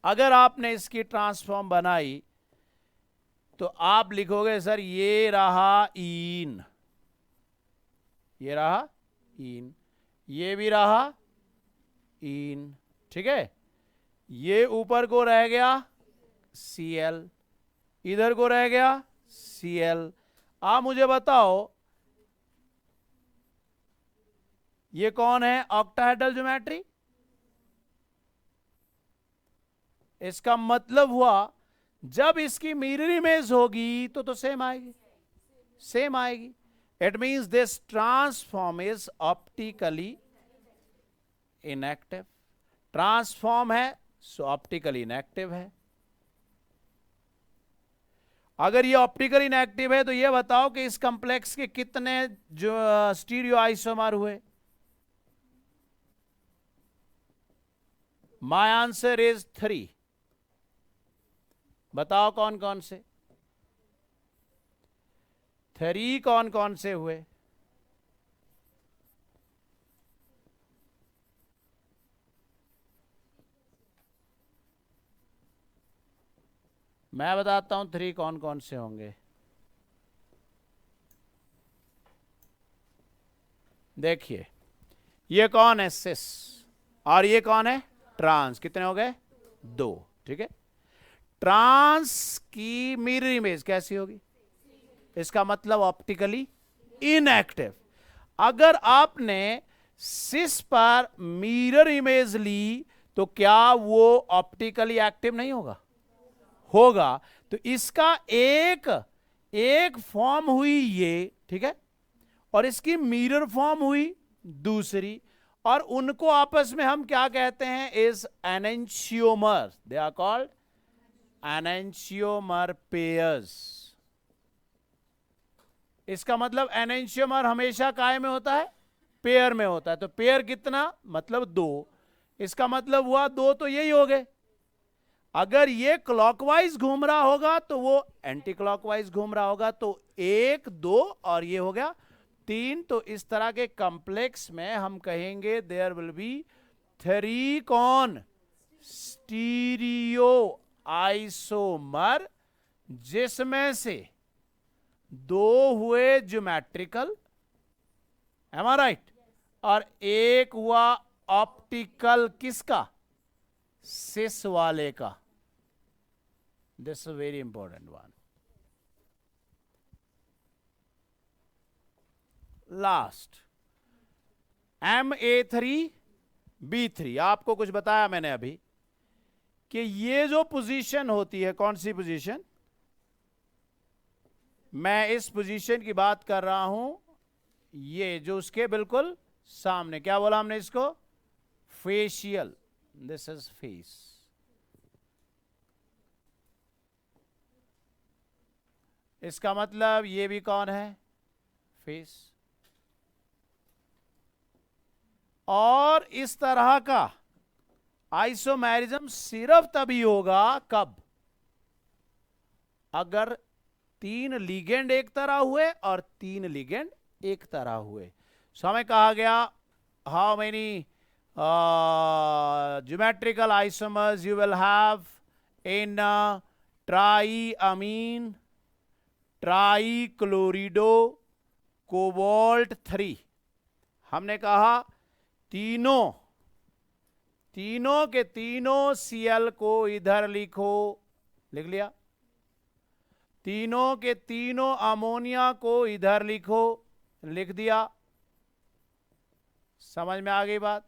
अगर आपने इसकी ट्रांसफॉर्म बनाई तो आप लिखोगे सर ये रहा ईन, ये रहा ईन, ये भी रहा ईन. ठीक है? ये ऊपर को रह गया Cl, इधर को रह गया Cl. आप मुझे बताओ ये कौन है? Octahedral geometry. इसका मतलब हुआ जब इसकी मिरर इमेज होगी तो सेम आएगी, सेम आएगी. It means this transform is optically inactive. Transform है सो ऑप्टिकली इनएक्टिव है. अगर ये ऑप्टिकल इनएक्टिव है तो ये बताओ कि इस कॉम्प्लेक्स के कितने जो स्टीरियो आइसोमर हुए? My answer is 3। बताओ कौन कौन से 3 कौन कौन से हुए? मैं बताता हूं 3 कौन कौन से होंगे। देखिए, ये कौन है? सिस। और ये कौन है? ट्रांस। कितने हो गए? 2। ठीक है। ट्रांस की मिरर इमेज कैसी होगी? इसका मतलब ऑप्टिकली इनएक्टिव। अगर आपने सिस पर मिरर इमेज ली तो क्या वो ऑप्टिकली एक्टिव नहीं होगा? होगा। तो इसका एक फॉर्म हुई ये, ठीक है, और इसकी मिरर फॉर्म हुई दूसरी, और उनको आपस में हम क्या कहते हैं? Is enantiomer. They are called enantiomer pairs. इसका मतलब एनेंशियोमर हमेशा काय में होता है? पेयर में होता है। तो पेयर कितना? मतलब 2। इसका मतलब हुआ 2 तो यही हो गए। अगर ये क्लॉकवाइज घूम रहा होगा तो वो एंटी क्लॉकवाइज घूम रहा होगा। तो 1 2 और ये हो गया 3। तो इस तरह के कॉम्प्लेक्स में हम कहेंगे देयर विल बी 3 कौन? स्टीरियो आइसोमर, जिसमें से 2 हुए ज्योमेट्रिकल, एम आई राइट, और 1 हुआ ऑप्टिकल। किसका? सिस वाले का। This is very important one. Last MA3B3। आपको कुछ बताया मैंने अभी कि ये जो पोजीशन होती है, कौन सी पोजीशन? मैं इस पोजीशन की बात कर रहा हूं, ये जो उसके बिल्कुल सामने। क्या बोला हमने इसको? फेशियल। This is face. इसका मतलब ये भी कौन है? फेस। और इस तरह का आइसोमेरिज्म सिर्फ तभी होगा कब? अगर 3 लिगेंड एक तरह हुए और 3 लिगेंड एक तरह हुए। सो हमें कहा गया how many geometrical isomers you will have in triamine, trichlorido, cobalt 3। हमने कहा तीनों के तीनों Cl को इधर लिखो, लिख लिया। तीनों के तीनों अमोनिया को इधर लिखो, लिख दिया। समझ में आ गई बात?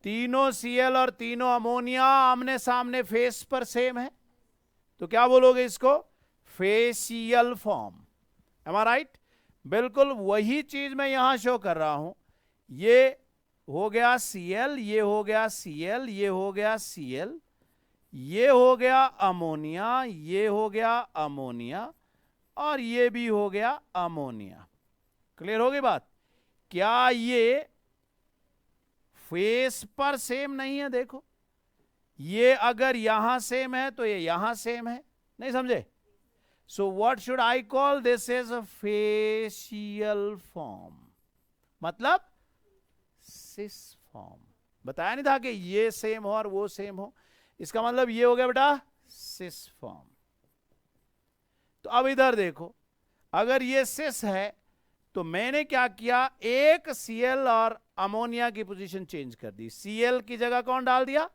तीनों Cl और तीनों अमोनिया आमने सामने फेस पर सेम है, तो क्या बोलोगे इसको? Facial form. एम आई राइट? बिल्कुल वही चीज मैं यहां शो कर रहा हूं। ये हो गया Cl, ये हो गया Cl, ये हो गया Cl, ये हो गया अमोनिया, ये हो गया अमोनिया, और ये भी हो गया अमोनिया। क्लियर हो गई बात? क्या ये फेस पर सेम नहीं है? देखो, ये अगर यहां सेम है तो ये यहां सेम है। नहीं समझे? So what should I call this? Is a facial form, मतलब सिस फॉर्म। बताया नहीं था कि ये सेम हो और वो सेम हो? इसका मतलब ये हो गया बेटा सिस फॉर्म। तो अब इधर देखो, अगर ये सिस है तो मैंने क्या किया? एक Cl और अमोनिया की पोजीशन चेंज कर दी। Cl की जगह कौन डाल दिया?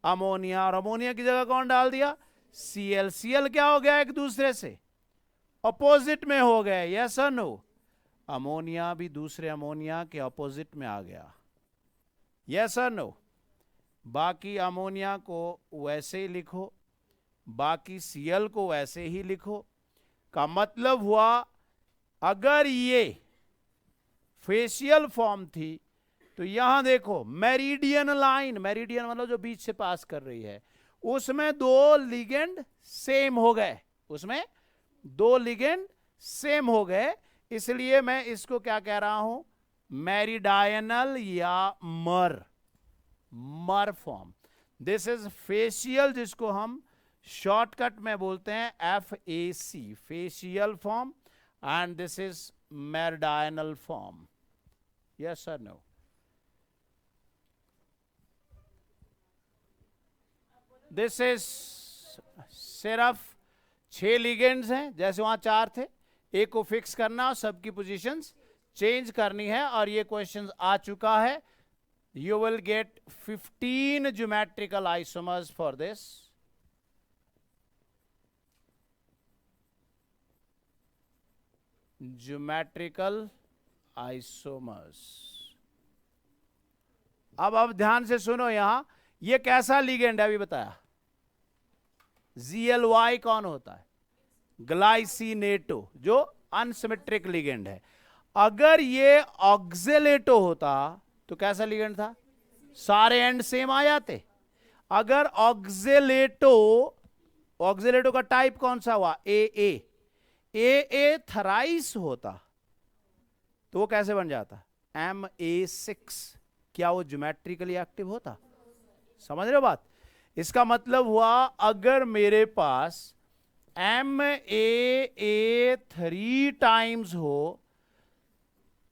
अमोनिया। और अमोनिया की जगह कौन डाल दिया? Cl। Cl क्या हो गया? एक दूसरे से अपोजिट में हो गए। यस और नो? अमोनिया भी दूसरे अमोनिया के अपोजिट में आ गया। यस और नो? बाकी अमोनिया को वैसे ही लिखो, बाकी Cl को वैसे ही लिखो। का मतलब हुआ अगर ये फेशियल फॉर्म थी तो यहां देखो मेरिडियन लाइन, मेरिडियन मतलब जो बीच से पास कर रही है, उसमें 2 लिगेंड सेम हो गए, उसमें 2 लिगेंड सेम हो गए। इसलिए मैं इसको क्या कह रहा हूं? मेरिडायनल या मर फॉर्म। दिस इज फेशियल, जिसको हम शॉर्टकट में बोलते हैं FAC, facial form, and this is meridional form. Yes और नो? दिस इज सिर्फ 6 लिगेंड्स हैं, जैसे वहां 4 थे. एक को फिक्स करना और सबकी पोजीशंस चेंज करनी है, और ये क्वेश्चन आ चुका है. You will get 15 geometrical isomers for this. Geometrical isomers. अब ध्यान से सुनो, यहां ये कैसा लिगेंड है अभी बताया. ZLY कौन होता है? ग्लाइसिनेटो, जो अनसिमेट्रिक लिगेंड है. अगर ये ऑक्जेलेटो होता तो कैसा लिगेंड था? सारे एंड सेम आ जाते. अगर ऑक्जेलेटो का टाइप कौन सा हुआ? AA थराइस होता तो वो कैसे बन जाता? MA6. क्या वो ज्योमेट्रिकली एक्टिव होता? समझ रहे हो बात? इसका मतलब हुआ अगर मेरे पास MAA 3 टाइम्स हो,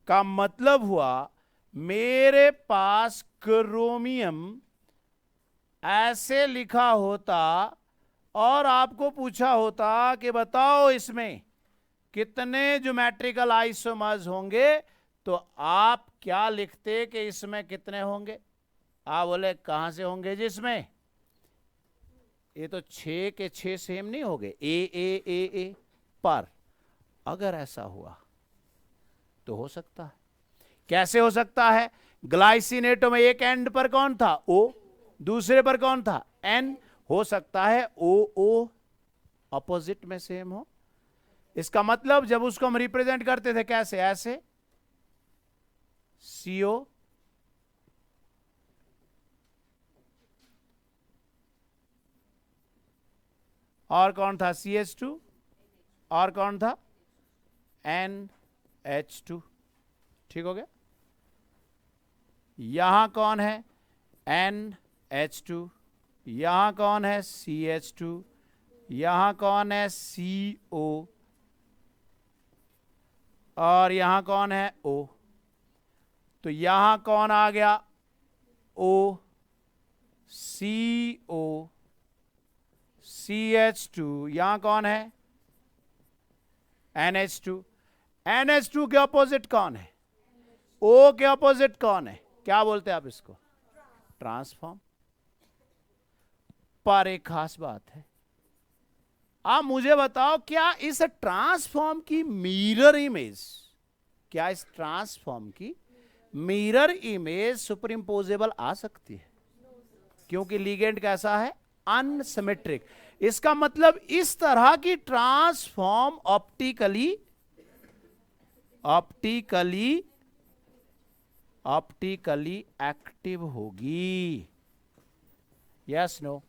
का मतलब हुआ मेरे पास क्रोमियम ऐसे लिखा होता और आपको पूछा होता कि बताओ इसमें कितने ज्योमेट्रिकल आइसोमर्स होंगे, तो आप क्या लिखते कि इसमें कितने होंगे? आप बोले कहां से होंगे जिसमें? ये तो 6 के 6 सेम नहीं हो गए, ए. पर अगर ऐसा हुआ तो हो सकता है. कैसे हो सकता है? ग्लाइसिनेटो में एक एंड पर कौन था? O, दूसरे पर कौन था? N. हो सकता है OO अपोजिट में सेम हो. इसका मतलब जब उसको हम रिप्रेजेंट करते थे कैसे? ऐसे CO और कौन था? CH2 और कौन था? NH2. ठीक हो गया? यहां कौन है? NH2. यहां कौन है? CH2. यहां कौन है? CO. और यहां कौन है? O. तो यहां कौन आ गया? O, CO, CH2. यहां कौन है? NH2. NH2 के ऑपोजिट कौन है? O के ऑपोजिट कौन है? क्या बोलते हैं आप इसको? ट्रांसफॉर्म. पर एक खास बात है, आप मुझे बताओ क्या इस ट्रांसफॉर्म की मिरर इमेज, क्या इस ट्रांसफॉर्म की मिरर इमेज सुपरइम्पोजेबल आ सकती है? क्योंकि लिगेंड कैसा है? अनसिमेट्रिक. इसका मतलब इस तरह की ट्रांसफॉर्म ऑप्टिकली एक्टिव होगी. Yes no?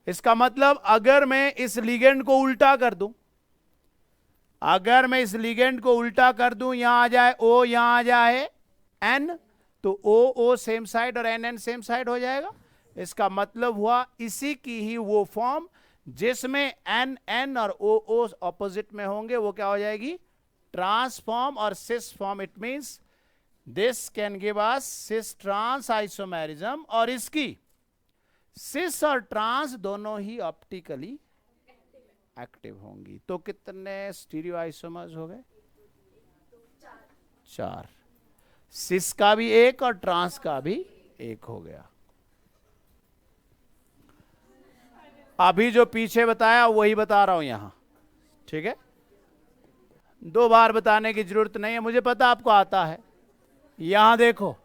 इसका मतलब अगर मैं इस लिगेंड को उल्टा कर दूं, यहां आ जाए O, यहां आ जाए N, तो O सेम साइड और N सेम साइड हो जाएगा. इसका मतलब हुआ इसी की ही वो फॉर्म जिसमें N और O ऑपोजिट में होंगे, वो क्या हो जाएगी? ट्रांसफॉर्म और cis form. It means this can give us cis trans isomerism, और इसकी सिस और ट्रांस दोनों ही ऑप्टिकली एक्टिव होंगी. तो कितने स्टीरियो आइसोमर्स हो गए? 4. सिस का भी एक और ट्रांस का भी एक हो गया. अभी जो पीछे बताया वही बता रहा हूं यहां. ठीक है? 2 बार बताने की जरूरत नहीं है, मुझे पता आपको आता है. यहां देखो,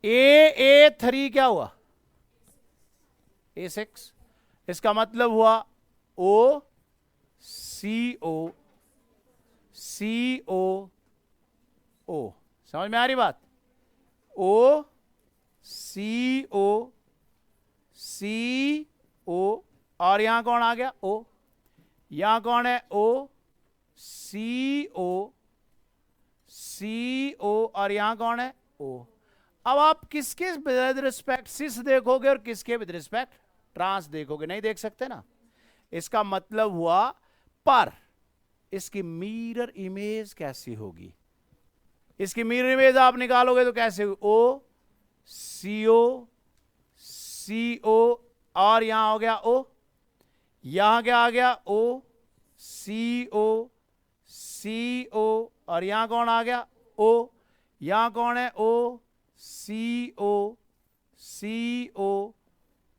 A3 क्या हुआ? A6. इसका मतलब हुआ O, CO, CO, O. समझ में आ रही बात? O, CO, CO, और यहां कौन आ गया? O. यहां कौन है? O, CO, CO, और यहां कौन है? O. अब आप किसके विद रिस्पेक्ट सिस देखोगे और किसके विद रिस्पेक्ट ट्रांस देखोगे, नहीं देख सकते ना। इसका मतलब हुआ पर इसकी मिरर इमेज कैसी होगी, इसकी मिरर इमेज आप निकालोगे तो कैसे, ओ सी ओ और यहां हो गया ओ, यहां क्या आ गया ओ सी ओ और यहां कौन आ गया ओ, यहां कौन है ओ सी ओ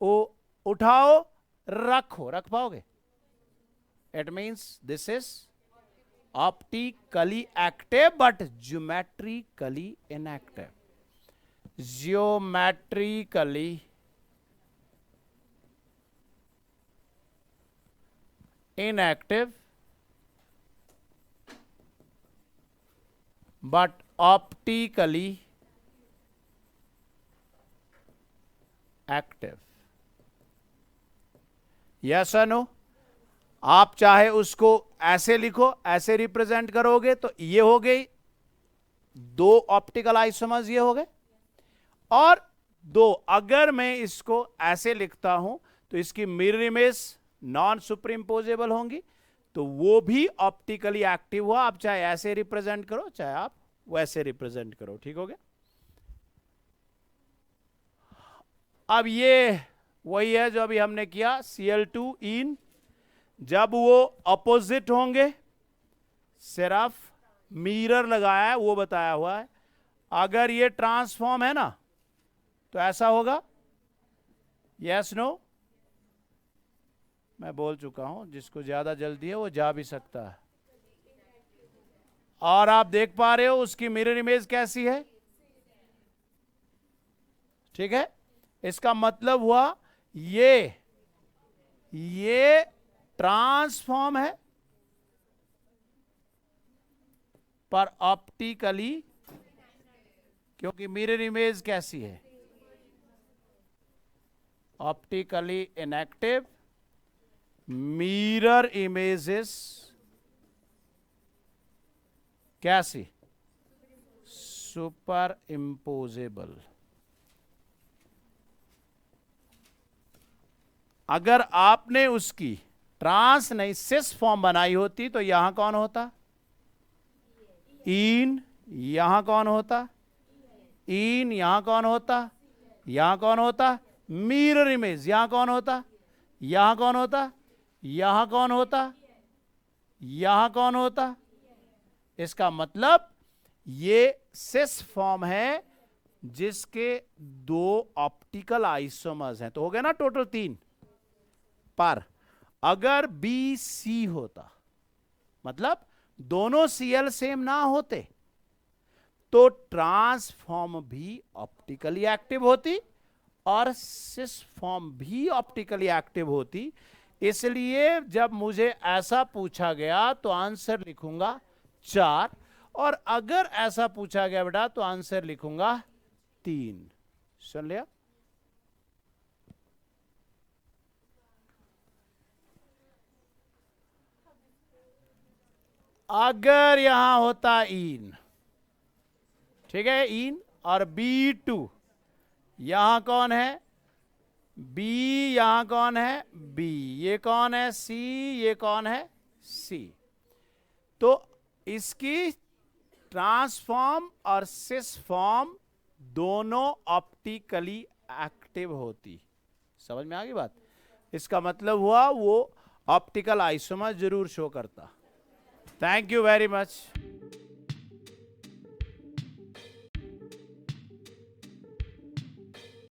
ओ, उठाओ रखो, रख पाओगे? It means this is optically active but geometrically inactive, geometrically inactive but optically active. yes or no? आप चाहे उसको ऐसे लिखो, ऐसे रिप्रेजेंट करोगे तो ये हो गई दो ऑप्टिकल आइसोमर्स, ये हो गए। और दो, अगर मैं इसको ऐसे लिखता हूं तो इसकी मिरर इमेज नॉन सुपरइम्पोजेबल होंगी, तो वो भी ऑप्टिकली एक्टिव हुआ। आप चाहे ऐसे रिप्रेजेंट करो, चाहे आप वैसे रिप्रेजेंट करो, ठीक हो गया। अब ये वही है जो अभी हमने किया, Cl2 इन, जब वो अपोजिट होंगे सिर्फ मिरर लगाया है वो बताया हुआ है। अगर ये ट्रांसफॉर्म है ना तो ऐसा होगा, यस नो, मैं बोल चुका हूं, जिसको ज्यादा जल्दी है वो जा भी सकता है। और आप देख पा रहे हो उसकी मिरर इमेज कैसी है, ठीक है। इसका मतलब हुआ ये ट्रांसफॉर्म है पर ऑप्टिकली, क्योंकि मिरर इमेज कैसी है, ऑप्टिकली इनएक्टिव, मिरर इमेजेस कैसी, सुपर इम्पोजेबल। अगर आपने उसकी ट्रांस नहीं सिस फॉर्म बनाई होती तो यहां कौन होता, इन, यहां कौन होता इन, यहां कौन होता, यहां कौन होता मिरर इमेज, यहां कौन होता, यहां कौन होता, यहां कौन होता, यहां कौन होता। इसका मतलब ये सिस फॉर्म है जिसके दो ऑप्टिकल आइसोमर्स हैं, तो हो गया ना टोटल 3। पर अगर बी सी होता, मतलब दोनों Cl सेम ना होते, तो ट्रांसफॉर्म भी ऑप्टिकली एक्टिव होती और सिस फॉर्म भी ऑप्टिकली एक्टिव होती। इसलिए जब मुझे ऐसा पूछा गया तो आंसर लिखूंगा 4, और अगर ऐसा पूछा गया बेटा तो आंसर लिखूंगा 3। सुन लिया। अगर यहां होता इन, ठीक है, इन, और B2, यहां कौन है B, यहां कौन है B, ये कौन है C, ये कौन है C, तो इसकी ट्रांसफॉर्म और सिस फॉर्म दोनों ऑप्टिकली एक्टिव होती। समझ में आ गई बात? इसका मतलब हुआ वो ऑप्टिकल आइसोमर जरूर शो करता। Thank you very much.